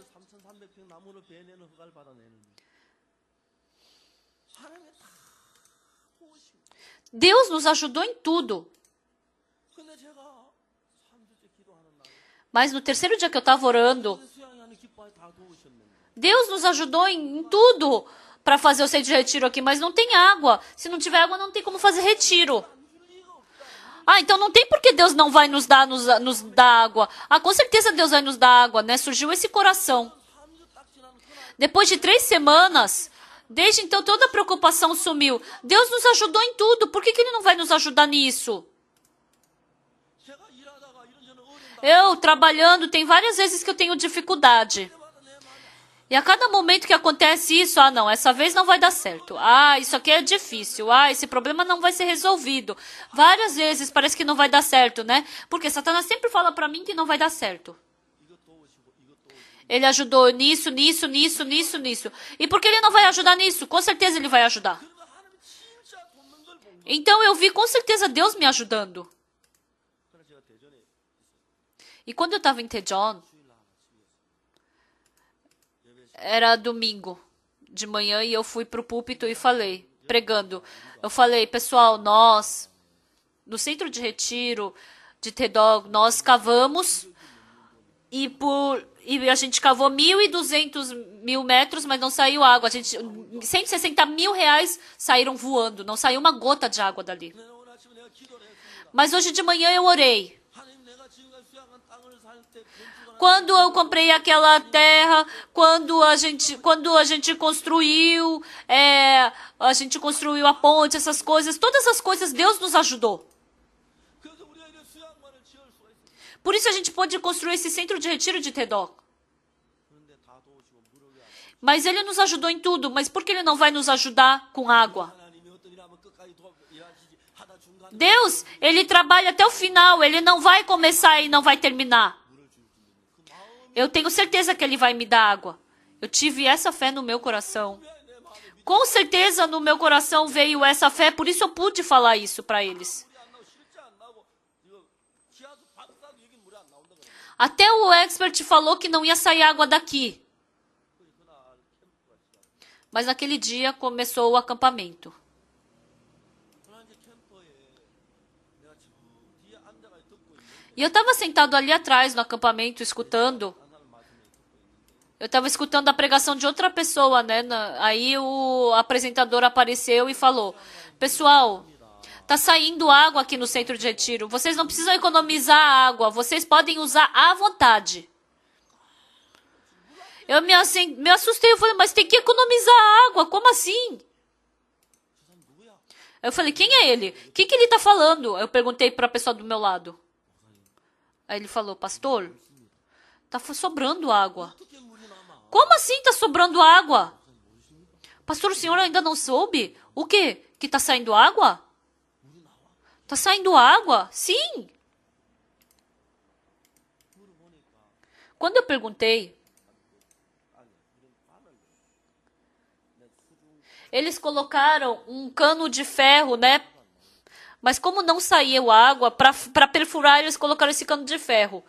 Deus nos ajudou em tudo. Mas no terceiro dia que eu estava orando, Deus nos ajudou em tudo para fazer o centro de retiro aqui, mas não tem água. Se não tiver água, não tem como fazer retiro. Então não tem por que Deus não vai nos dar água. Com certeza Deus vai nos dar água, né? Surgiu esse coração. Depois de 3 semanas, desde então toda a preocupação sumiu. Deus nos ajudou em tudo, por que Ele não vai nos ajudar nisso? Eu, trabalhando, tem várias vezes que eu tenho dificuldade. E a cada momento que acontece isso, não, essa vez não vai dar certo. Isso aqui é difícil. Esse problema não vai ser resolvido. Várias vezes parece que não vai dar certo, né? Porque Satanás sempre fala para mim que não vai dar certo. Ele ajudou nisso, nisso, nisso, nisso, nisso. E por que ele não vai ajudar nisso? Com certeza ele vai ajudar. Então eu vi com certeza Deus me ajudando. E quando eu estava em Daejeon, era domingo de manhã e eu fui para o púlpito e falei, pregando. Eu falei, pessoal, nós, no centro de retiro de Daejeon, nós cavamos e a gente cavou 1.200 metros, mas não saiu água. 160 mil reais saíram voando, não saiu uma gota de água dali. Mas hoje de manhã eu orei. Quando eu comprei aquela terra, quando a gente construiu, a gente construiu a ponte, essas coisas, todas as coisas, Deus nos ajudou. Por isso a gente pôde construir esse centro de retiro de Daejeon. Mas Ele nos ajudou em tudo, mas por que Ele não vai nos ajudar com água? Deus, Ele trabalha até o final, Ele não vai começar e não vai terminar. Eu tenho certeza que Ele vai me dar água. Eu tive essa fé no meu coração. Com certeza no meu coração veio essa fé, por isso eu pude falar isso para eles. Até o expert falou que não ia sair água daqui. Mas naquele dia começou o acampamento. E eu estava sentado ali atrás no acampamento, escutando. Eu estava escutando a pregação de outra pessoa, né? Aí o apresentador apareceu e falou, pessoal, tá saindo água aqui no centro de retiro. Vocês não precisam economizar água, vocês podem usar à vontade. Eu me assustei, eu falei, mas tem que economizar água, como assim? Eu falei, quem é ele? O que ele está falando? Eu perguntei para a pessoa do meu lado. Aí ele falou, pastor, tá sobrando água. Como assim tá sobrando água? Pastor, o senhor ainda não soube? O quê? Que tá saindo água? Tá saindo água? Sim. Quando eu perguntei, eles colocaram um cano de ferro, né? Mas como não saía água, para perfurar, eles colocaram esse cano de ferro.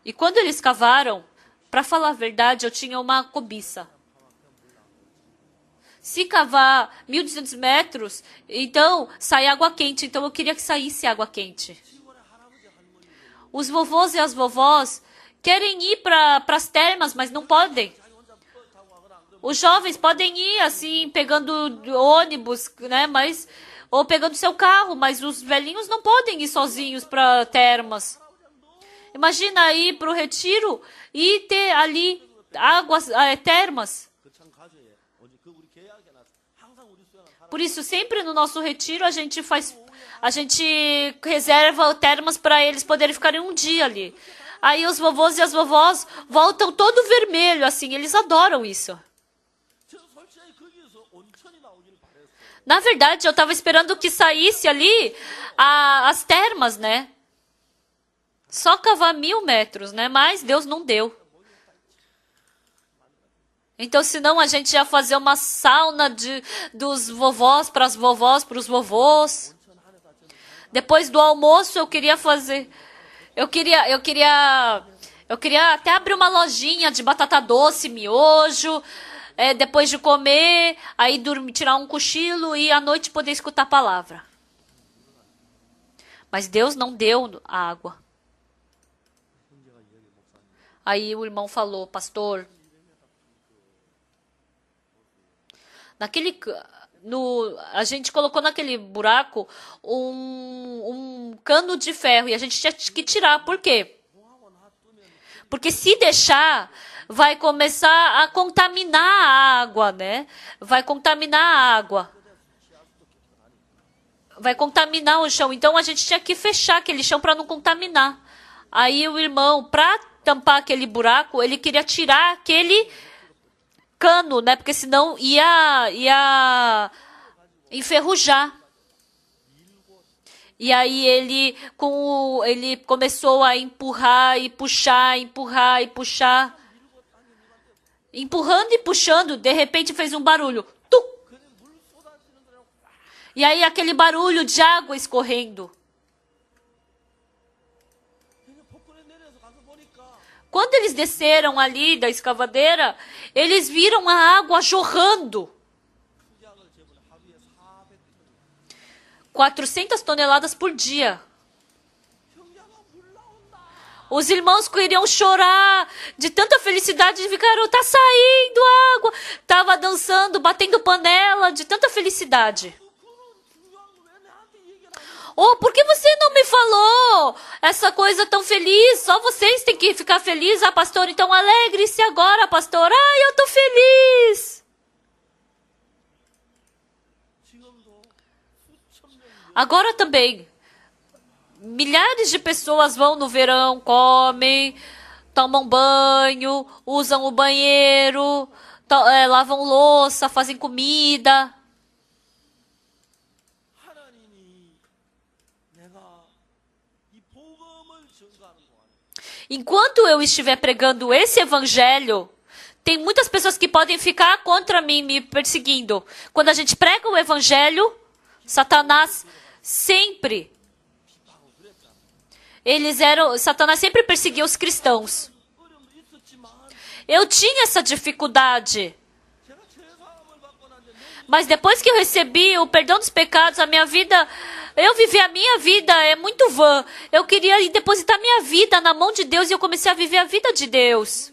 E quando eles cavaram, para falar a verdade, eu tinha uma cobiça. Se cavar 1.200 metros, então sai água quente. Então eu queria que saísse água quente. Os vovôs e as vovós querem ir para as termas, mas não podem. Os jovens podem ir assim, pegando ônibus, né? Ou pegando seu carro, mas os velhinhos não podem ir sozinhos para termas. Imagina ir para o retiro e ter ali águas, termas. Por isso, sempre no nosso retiro a gente reserva termas para eles poderem ficarem um dia ali. Aí os vovôs e as vovós voltam todo vermelho, assim, eles adoram isso. Na verdade, eu estava esperando que saísse ali as termas, né? Só cavar 1.000 metros, né? Mas Deus não deu. Então, senão a gente ia fazer uma sauna dos vovós para as vovós, para os vovôs. Depois do almoço, eu queria fazer... Eu queria até abrir uma lojinha de batata doce, miojo. Depois de comer, aí dormir, tirar um cochilo e à noite poder escutar a palavra. Mas Deus não deu a água. Aí o irmão falou, pastor, a gente colocou naquele buraco um cano de ferro e a gente tinha que tirar. Por quê? Porque se deixar, vai começar a contaminar a água, né? Vai contaminar a água. Vai contaminar o chão. Então a gente tinha que fechar aquele chão para não contaminar. Aí o irmão, para tampar aquele buraco, ele queria tirar aquele cano, né? Porque senão ia enferrujar. E aí ele começou a empurrar e puxar, empurrar e puxar. Empurrando e puxando, de repente fez um barulho. Tum! E aí aquele barulho de água escorrendo. Quando eles desceram ali da escavadeira, eles viram a água jorrando. 400 toneladas por dia. Os irmãos queriam chorar de tanta felicidade, ficaram, tá saindo água. Tava dançando, batendo panela de tanta felicidade. Oh, por que você não me falou essa coisa tão feliz? Só vocês têm que ficar felizes. Ah, pastor, então alegre-se agora, pastor. Ah, eu tô feliz. Agora também. Milhares de pessoas vão no verão, comem, tomam banho, usam o banheiro, lavam louça, fazem comida. Enquanto eu estiver pregando esse evangelho, tem muitas pessoas que podem ficar contra mim, me perseguindo. Quando a gente prega o evangelho, Satanás sempre Satanás sempre perseguia os cristãos. Eu tinha essa dificuldade. Mas depois que eu recebi o perdão dos pecados, a minha vida, eu vivi a minha vida, é muito vã. Eu queria depositar minha vida na mão de Deus e eu comecei a viver a vida de Deus.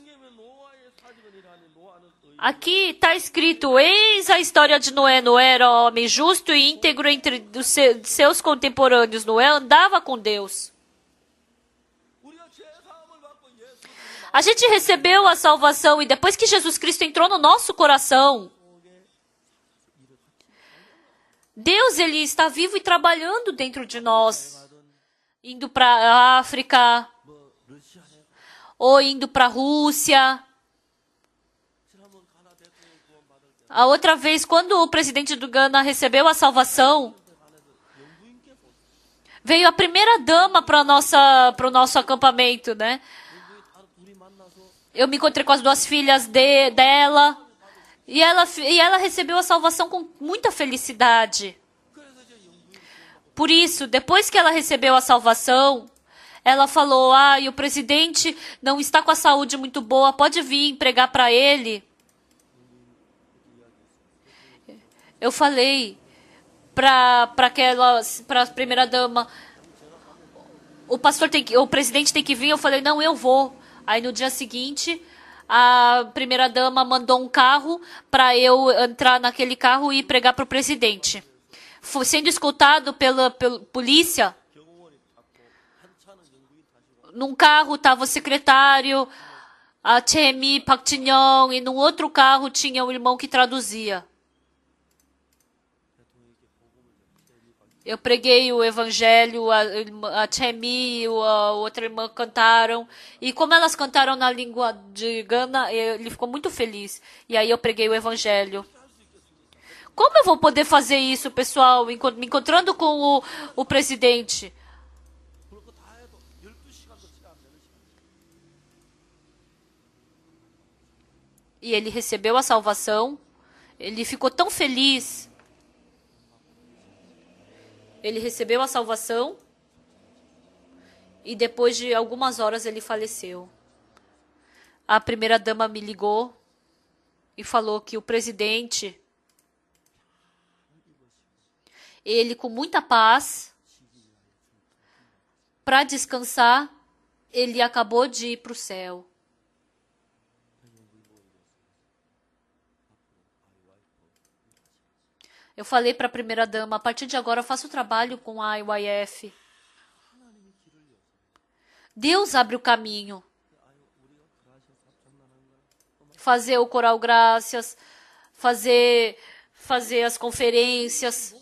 Aqui está escrito, eis a história de Noé. Noé era homem justo e íntegro entre os seus contemporâneos. Noé andava com Deus. A gente recebeu a salvação e depois que Jesus Cristo entrou no nosso coração, Deus, Ele está vivo e trabalhando dentro de nós. Indo para a África, ou indo para a Rússia. A outra vez, quando o presidente do Ghana recebeu a salvação, veio a primeira dama para o nosso acampamento, né? Eu me encontrei com as duas filhas dela e ela recebeu a salvação com muita felicidade. Por isso, depois que ela recebeu a salvação, ela falou, e o presidente não está com a saúde muito boa, pode vir pregar para ele. Eu falei para a primeira dama, o presidente tem que vir. Eu falei, não, eu vou. Aí no dia seguinte, a primeira dama mandou um carro para eu entrar naquele carro e pregar para o presidente. Sendo escoltado pela polícia. Num carro estava o secretário, a Chemi, Park Jin-young, e num outro carro tinha o irmão que traduzia. Eu preguei o evangelho, a Chemi e a outra irmã cantaram. E como elas cantaram na língua de Ghana, ele ficou muito feliz. E aí eu preguei o evangelho. Como eu vou poder fazer isso, pessoal, me encontrando com o presidente? E ele recebeu a salvação. Ele ficou tão feliz. Ele recebeu a salvação e depois de algumas horas ele faleceu. A primeira dama me ligou e falou que o presidente, ele com muita paz, para descansar, ele acabou de ir para o céu. Eu falei para a primeira dama, a partir de agora eu faço trabalho com a IYF. Deus abre o caminho. Fazer o Coral Graças, fazer as conferências.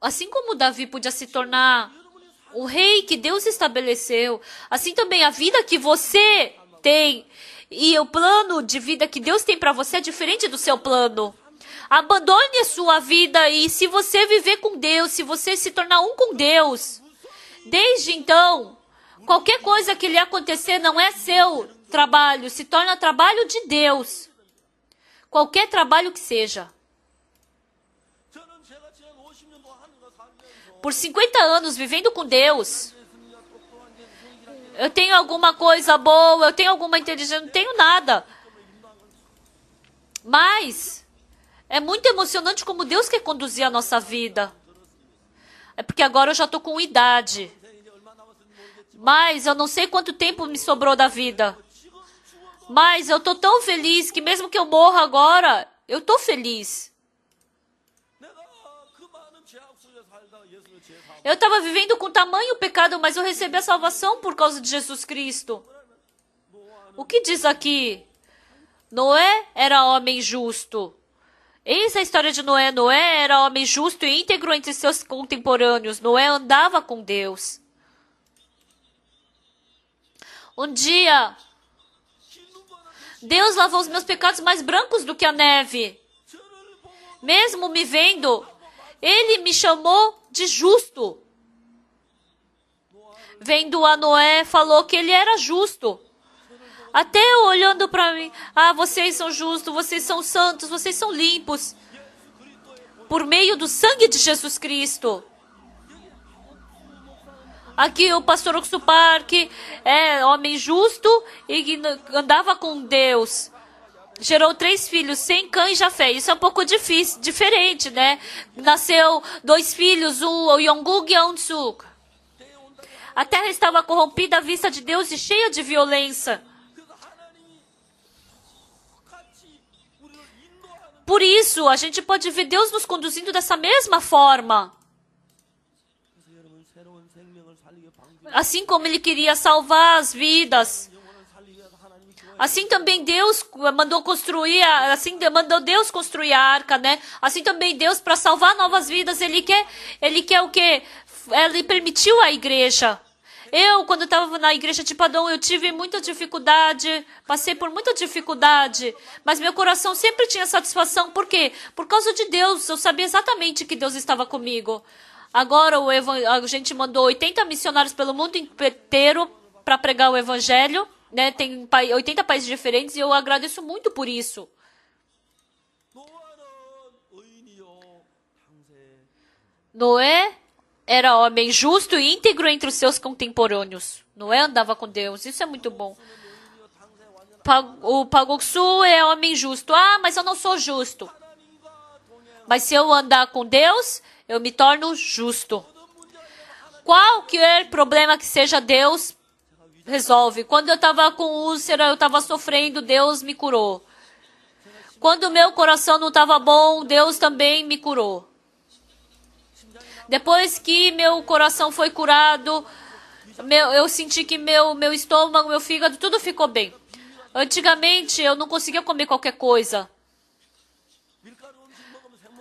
Assim como Davi podia se tornar o rei que Deus estabeleceu, assim também a vida que você tem e o plano de vida que Deus tem para você é diferente do seu plano. Abandone a sua vida e se você viver com Deus, se você se tornar um com Deus, desde então, qualquer coisa que lhe acontecer não é seu trabalho, se torna trabalho de Deus. Qualquer trabalho que seja. Por 50 anos vivendo com Deus, eu tenho alguma coisa boa, eu tenho alguma inteligência, não tenho nada. Mas é muito emocionante como Deus quer conduzir a nossa vida. É porque agora eu já estou com idade. Mas eu não sei quanto tempo me sobrou da vida. Mas eu estou tão feliz que mesmo que eu morra agora, eu estou feliz. Eu estava vivendo com tamanho pecado, mas eu recebi a salvação por causa de Jesus Cristo. O que diz aqui? Noé era homem justo. Eis a história de Noé. Noé era homem justo e íntegro entre seus contemporâneos. Noé andava com Deus. Um dia, Deus lavou os meus pecados mais brancos do que a neve. Mesmo me vendo, Ele me chamou de justo. Vendo a Noé, falou que ele era justo. Até olhando para mim, vocês são justos, vocês são santos, vocês são limpos. Por meio do sangue de Jesus Cristo. Aqui o pastor Oxupar, que é homem justo e que andava com Deus. Gerou 3 filhos, Sem, Cã e Jafé. Isso é um pouco difícil, diferente, né? Nasceu 2 filhos, o Yonguk e a Unsuk. A terra estava corrompida à vista de Deus e cheia de violência. Por isso, a gente pode ver Deus nos conduzindo dessa mesma forma. Assim como Ele queria salvar as vidas. Assim também Deus mandou Deus construir a arca, né? Assim também Deus, para salvar novas vidas, Ele quer o quê? Ele permitiu a igreja. Eu, quando estava na igreja de Padom, eu tive muita dificuldade, passei por muita dificuldade, mas meu coração sempre tinha satisfação. Por quê? Por causa de Deus, eu sabia exatamente que Deus estava comigo. Agora a gente mandou 80 missionários pelo mundo inteiro para pregar o evangelho, né? Tem 80 países diferentes e eu agradeço muito por isso. Noé era homem justo e íntegro entre os seus contemporâneos. Noé andava com Deus. Isso é muito bom. O Pagoksu é homem justo. Mas eu não sou justo. Mas se eu andar com Deus, eu me torno justo. Qualquer problema que seja, Deus resolve. Quando eu estava com úlcera, eu estava sofrendo, Deus me curou. Quando o meu coração não estava bom, Deus também me curou. Depois que meu coração foi curado, eu senti que meu estômago, meu fígado, tudo ficou bem. Antigamente, eu não conseguia comer qualquer coisa.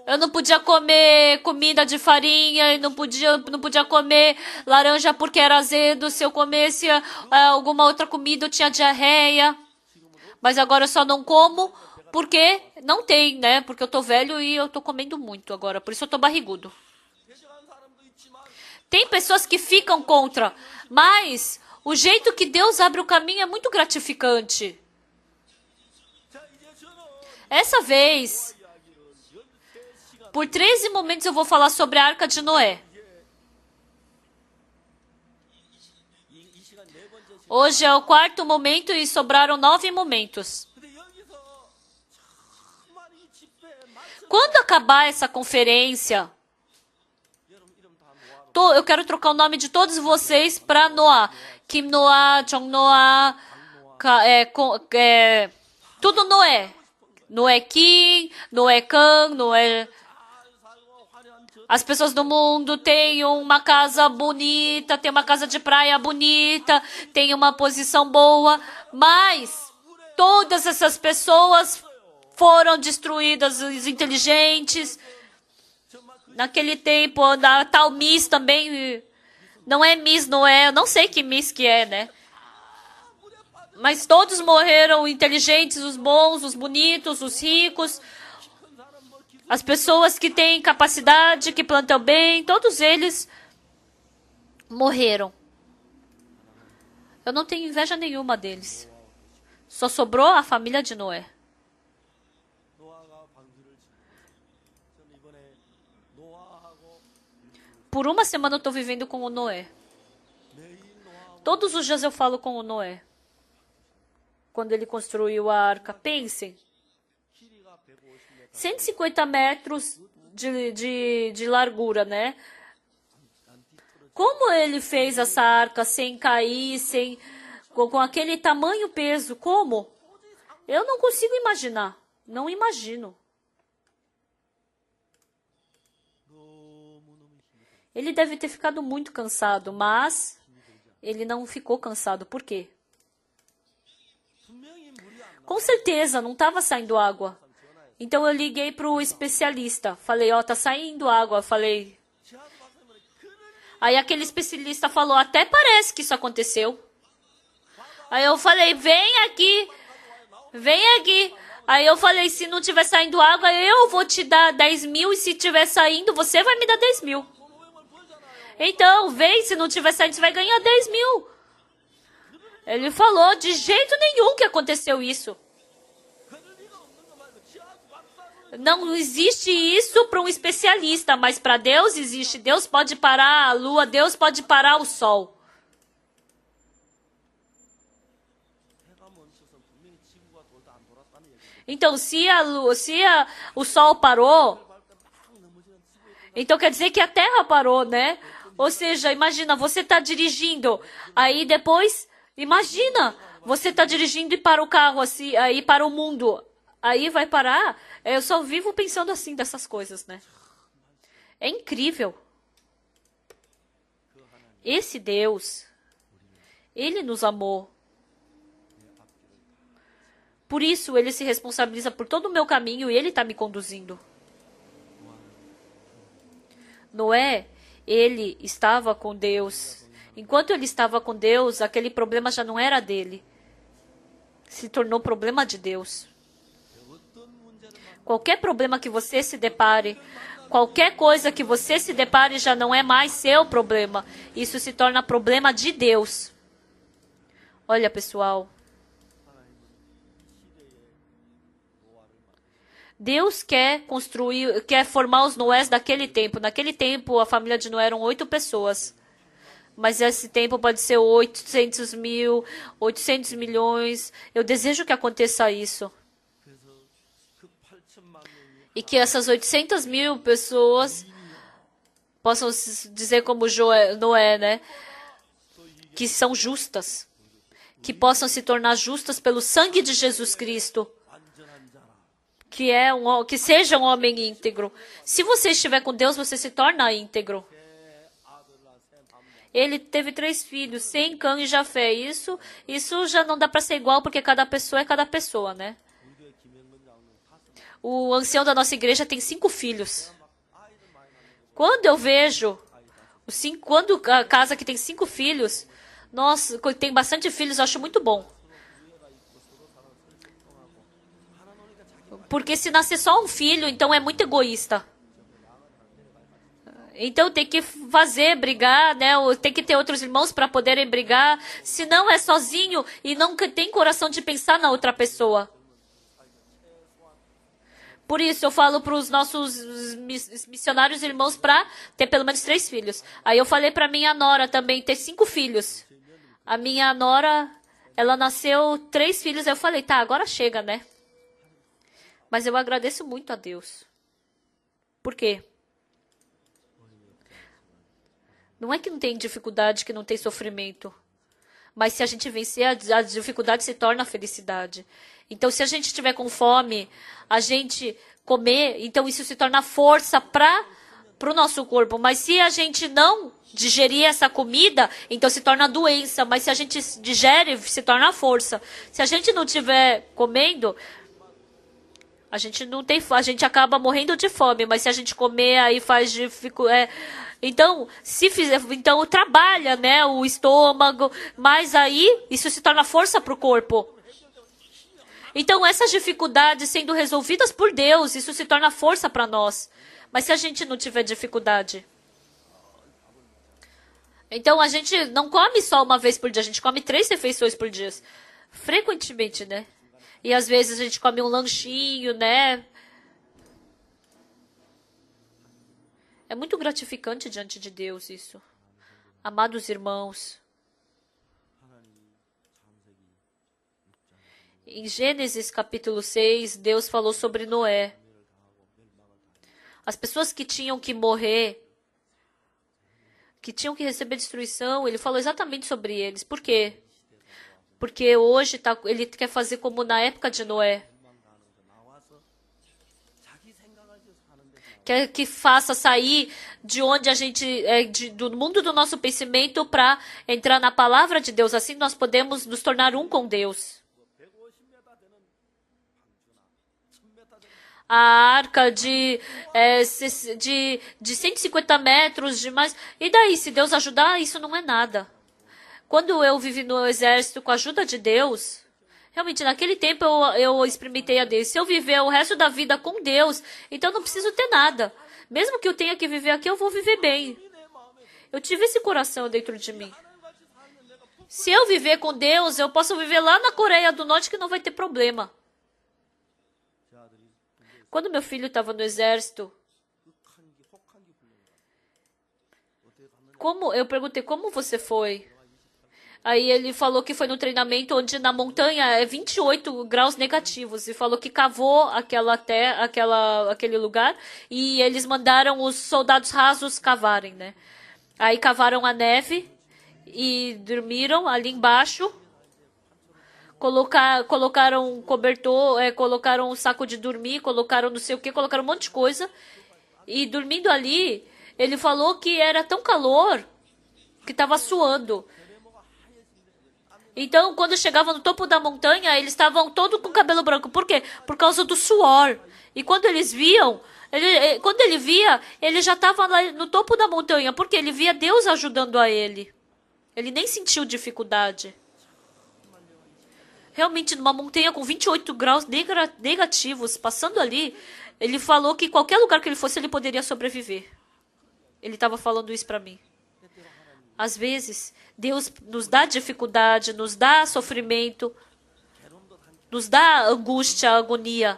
Eu não podia comer comida de farinha, não podia comer laranja porque era azedo. Se eu comesse alguma outra comida, eu tinha diarreia. Mas agora eu só não como porque não tem, né? Porque eu tô velho e eu tô comendo muito agora. Por isso eu tô barrigudo. Tem pessoas que ficam contra, mas o jeito que Deus abre o caminho é muito gratificante. Essa vez, por 13 momentos eu vou falar sobre a Arca de Noé. Hoje é o 4º momento e sobraram 9 momentos. Quando acabar essa conferência, eu quero trocar o nome de todos vocês para Noah. Kim Noah, Jong Noah, tudo Noé. Noé Kim, Noé Kang, Noé... As pessoas do mundo têm uma casa bonita, têm uma casa de praia bonita, têm uma posição boa, mas todas essas pessoas foram destruídas, os inteligentes. Naquele tempo, a tal Miss também, não é Miss Noé, eu não sei que Miss que é, né? Mas todos morreram, inteligentes, os bons, os bonitos, os ricos. As pessoas que têm capacidade, que plantam bem, todos eles morreram. Eu não tenho inveja nenhuma deles. Só sobrou a família de Noé. Por uma semana eu estou vivendo com o Noé. Todos os dias eu falo com o Noé. Quando ele construiu a arca, pensem. 150 metros de largura, né? Como ele fez essa arca sem cair, com aquele tamanho peso? Como? Eu não consigo imaginar. Não imagino. Ele deve ter ficado muito cansado, mas ele não ficou cansado. Por quê? Com certeza, não estava saindo água. Então eu liguei para o especialista. Falei, ó, tá saindo água. Falei. Aí aquele especialista falou, até parece que isso aconteceu. Aí eu falei, vem aqui. Vem aqui. Aí eu falei, se não tiver saindo água, eu vou te dar 10 mil. E se tiver saindo, você vai me dar 10 mil. Então, vem, se não tiver saindo, você vai ganhar 10 mil. Ele falou, de jeito nenhum que aconteceu isso. Não existe isso para um especialista, mas para Deus existe. Deus pode parar a lua, Deus pode parar o sol. Então, se o sol parou, então quer dizer que a Terra parou, né? Ou seja, imagina, você está dirigindo, aí depois, imagina, você está dirigindo e para o carro, assim, aí para o mundo, aí vai parar. Eu só vivo pensando assim dessas coisas, né? É incrível. Esse Deus, Ele nos amou. Por isso, Ele se responsabiliza por todo o meu caminho e Ele está me conduzindo. Noé, ele estava com Deus. Enquanto ele estava com Deus, aquele problema já não era dele. Se tornou problema de Deus. Qualquer problema que você se depare, qualquer coisa que você se depare já não é mais seu problema. Isso se torna problema de Deus. Olha, pessoal. Deus quer formar os Noés daquele tempo. Naquele tempo, a família de Noé eram 8 pessoas. Mas esse tempo pode ser 800 mil, 800 milhões. Eu desejo que aconteça isso. E que essas 800 mil pessoas possam dizer como Noé, né? Que são justas. Que possam se tornar justas pelo sangue de Jesus Cristo. Que seja um homem íntegro. Se você estiver com Deus, você se torna íntegro. Ele teve 3 filhos, Sem, Cã e Jafé. Isso já não dá para ser igual, porque cada pessoa é cada pessoa, né? O ancião da nossa igreja tem 5 filhos. Quando eu vejo, quando a casa que tem 5 filhos, nossa, tem bastante filhos, eu acho muito bom. Porque se nascer só um filho, então é muito egoísta. Então tem que brigar, né? Tem que ter outros irmãos para poderem brigar. Se não é sozinho e não tem coração de pensar na outra pessoa. Por isso eu falo para os nossos missionários irmãos para ter pelo menos 3 filhos. Aí eu falei para minha nora também ter 5 filhos. A minha nora, ela nasceu 3 filhos. Aí eu falei, tá, agora chega, né? Mas eu agradeço muito a Deus. Por quê? Não é que não tem dificuldade, que não tem sofrimento. Mas se a gente vencer, a dificuldade se torna a felicidade. Então, se a gente estiver com fome, a gente comer, então isso se torna força para o nosso corpo. Mas se a gente não digerir essa comida, então se torna doença. Mas se a gente digere, se torna força. Se a gente não estiver comendo, a gente acaba morrendo de fome. Mas se a gente comer, aí faz dificuldade. Então, então trabalha, né, o estômago, mas aí isso se torna força para o corpo. Então, essas dificuldades sendo resolvidas por Deus, isso se torna força para nós. Mas se a gente não tiver dificuldade? Então, a gente não come só uma vez por dia, a gente come 3 refeições por dia. Frequentemente, né? E às vezes a gente come um lanchinho, né? É muito gratificante diante de Deus isso. Amados irmãos, em Gênesis capítulo 6, Deus falou sobre Noé. As pessoas que tinham que morrer, que tinham que receber destruição, ele falou exatamente sobre eles. Por quê? Porque hoje ele quer fazer como na época de Noé. Quer que faça sair de onde a gente do mundo do nosso pensamento para entrar na palavra de Deus. Assim nós podemos nos tornar um com Deus. A arca de 150 metros de mais. E daí, se Deus ajudar, isso não é nada. Quando eu vivi no exército com a ajuda de Deus, realmente naquele tempo eu experimentei a Deus. Se eu viver o resto da vida com Deus, então eu não preciso ter nada. Mesmo que eu tenha que viver aqui, eu vou viver bem. Eu tive esse coração dentro de mim. Se eu viver com Deus, eu posso viver lá na Coreia do Norte que não vai ter problema. Quando meu filho estava no exército, eu perguntei, como você foi? Aí ele falou que foi no treinamento onde na montanha é 28 graus negativos. E falou que cavou aquele lugar e eles mandaram os soldados rasos cavarem, né? Aí cavaram a neve e dormiram ali embaixo. Colocaram um cobertor, colocaram um saco de dormir, colocaram não sei o que, colocaram um monte de coisa. E dormindo ali, ele falou que era tão calor que estava suando. Então, quando chegavam no topo da montanha, eles estavam todos com cabelo branco. Por quê? Por causa do suor. E quando eles viam, quando ele via, ele já estava lá no topo da montanha, porque ele via Deus ajudando a ele. Ele nem sentiu dificuldade. Realmente, numa montanha com 28 graus negativos, passando ali, ele falou que qualquer lugar que ele fosse, ele poderia sobreviver. Ele estava falando isso para mim. Às vezes, Deus nos dá dificuldade, nos dá sofrimento, nos dá angústia, agonia.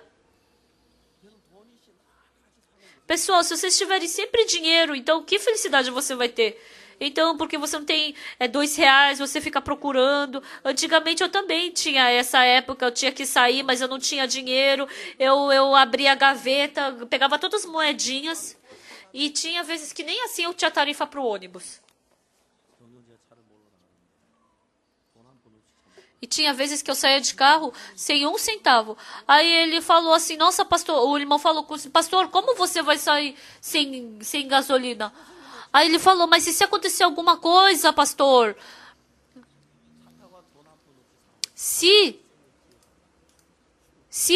Pessoal, se vocês tiverem sempre dinheiro, então que felicidade você vai ter? Então, porque você não tem R$2, você fica procurando. Antigamente eu também tinha essa época, eu tinha que sair, mas eu não tinha dinheiro. Eu abria a gaveta, pegava todas as moedinhas. E tinha vezes que nem assim eu tinha tarifa para o ônibus. E tinha vezes que eu saía de carro sem 1 centavo. Aí ele falou assim, nossa, pastor, o irmão falou, pastor, como você vai sair sem gasolina? Aí ele falou, mas e se acontecer alguma coisa, pastor? Se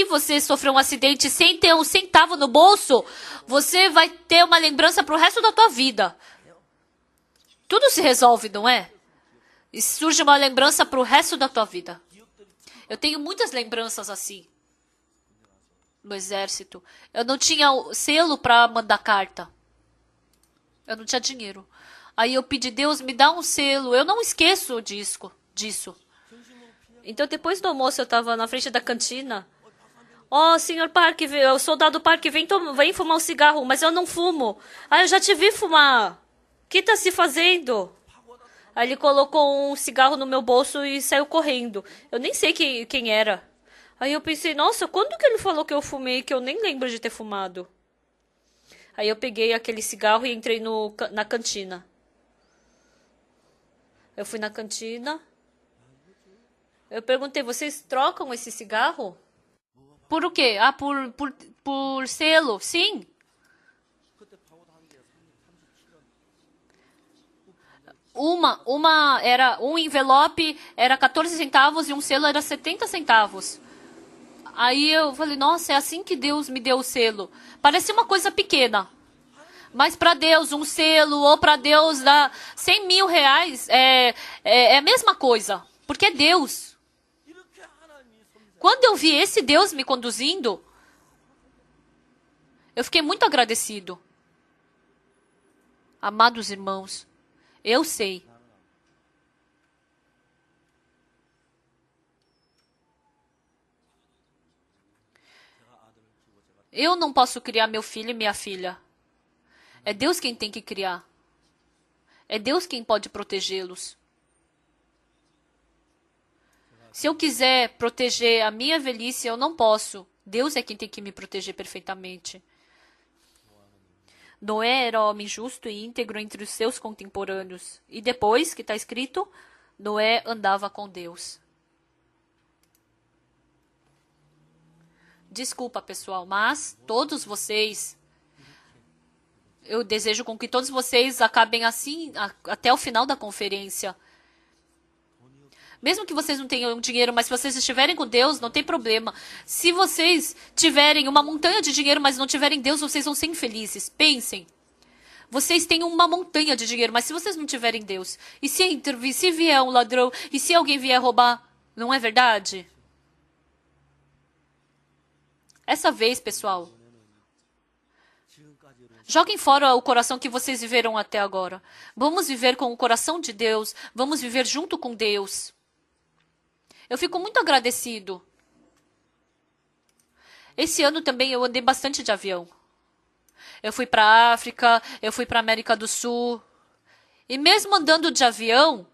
você sofrer um acidente sem ter 1 centavo no bolso, você vai ter uma lembrança pro resto da tua vida. Tudo se resolve, não é? E surge uma lembrança pro resto da tua vida. Eu tenho muitas lembranças assim. No exército. Eu não tinha selo para mandar carta. Eu não tinha dinheiro. Aí eu pedi, Deus, me dá um selo. Eu não esqueço disso. Então, depois do almoço, eu estava na frente da cantina. Senhor Park, o soldado Park, vem fumar um cigarro, mas eu não fumo. Eu já te vi fumar. O que está se fazendo? Aí ele colocou um cigarro no meu bolso e saiu correndo. Eu nem sei quem era. Aí eu pensei, nossa, quando que ele falou que eu fumei, que eu nem lembro de ter fumado? Aí eu peguei aquele cigarro e entrei na cantina. Eu fui na cantina. Eu perguntei, vocês trocam esse cigarro? Por o quê? Por selo. Sim. Um envelope era 14 centavos e um selo era 70 centavos. Aí eu falei, nossa, é assim que Deus me deu o selo. Parece uma coisa pequena. Mas para Deus, um selo, ou para Deus dar 100 mil reais, é a mesma coisa. Porque é Deus. Quando eu vi esse Deus me conduzindo, eu fiquei muito agradecido. Amados irmãos, eu sei. Eu não posso criar meu filho e minha filha. É Deus quem tem que criar. É Deus quem pode protegê-los. Se eu quiser proteger a minha velhice, eu não posso. Deus é quem tem que me proteger perfeitamente. Noé era homem justo e íntegro entre os seus contemporâneos. E depois, que está escrito, Noé andava com Deus. Desculpa, pessoal, mas todos vocês, eu desejo com que todos vocês acabem assim até o final da conferência. Mesmo que vocês não tenham dinheiro, mas se vocês estiverem com Deus, não tem problema. Se vocês tiverem uma montanha de dinheiro, mas não tiverem Deus, vocês vão ser infelizes. Pensem. Vocês têm uma montanha de dinheiro, mas se vocês não tiverem Deus, e se vier um ladrão, e se alguém vier roubar, não é verdade? Essa vez, pessoal, joguem fora o coração que vocês viveram até agora. Vamos viver com o coração de Deus. Vamos viver junto com Deus. Eu fico muito agradecido. Esse ano também eu andei bastante de avião. Eu fui para a África, eu fui para a América do Sul. E mesmo andando de avião,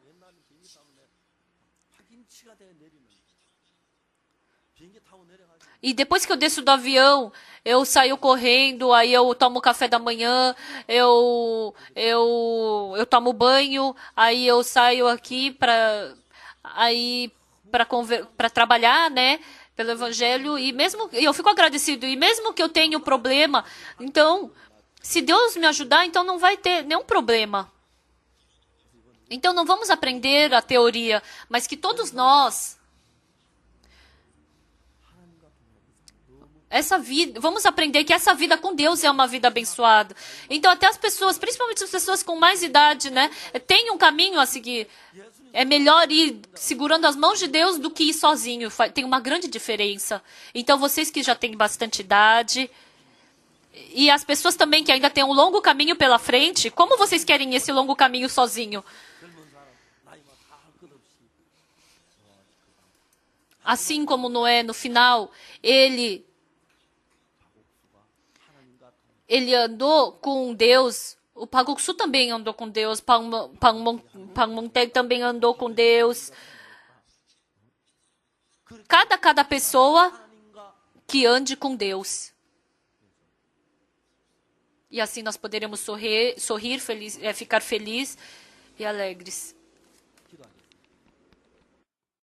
e depois que eu desço do avião, eu saio correndo, aí eu tomo café da manhã, eu tomo banho, aí eu saio aqui para trabalhar, né, pelo evangelho, e mesmo eu fico agradecido, e mesmo que eu tenha problema, então, se Deus me ajudar, então não vai ter nenhum problema. Então não vamos aprender a teoria, mas que todos nós vamos aprender que essa vida com Deus é uma vida abençoada. Então até as pessoas, principalmente as pessoas com mais idade, né, tem um caminho a seguir. É melhor ir segurando as mãos de Deus do que ir sozinho. Tem uma grande diferença. Então vocês que já têm bastante idade e as pessoas também que ainda têm um longo caminho pela frente, como vocês querem esse longo caminho sozinho? Assim como Noé, no final, ele andou com Deus. O Paguksu também andou com Deus. Pangmonteg também andou com Deus. Cada pessoa que ande com Deus. E assim nós poderemos sorrir ficar felizes e alegres.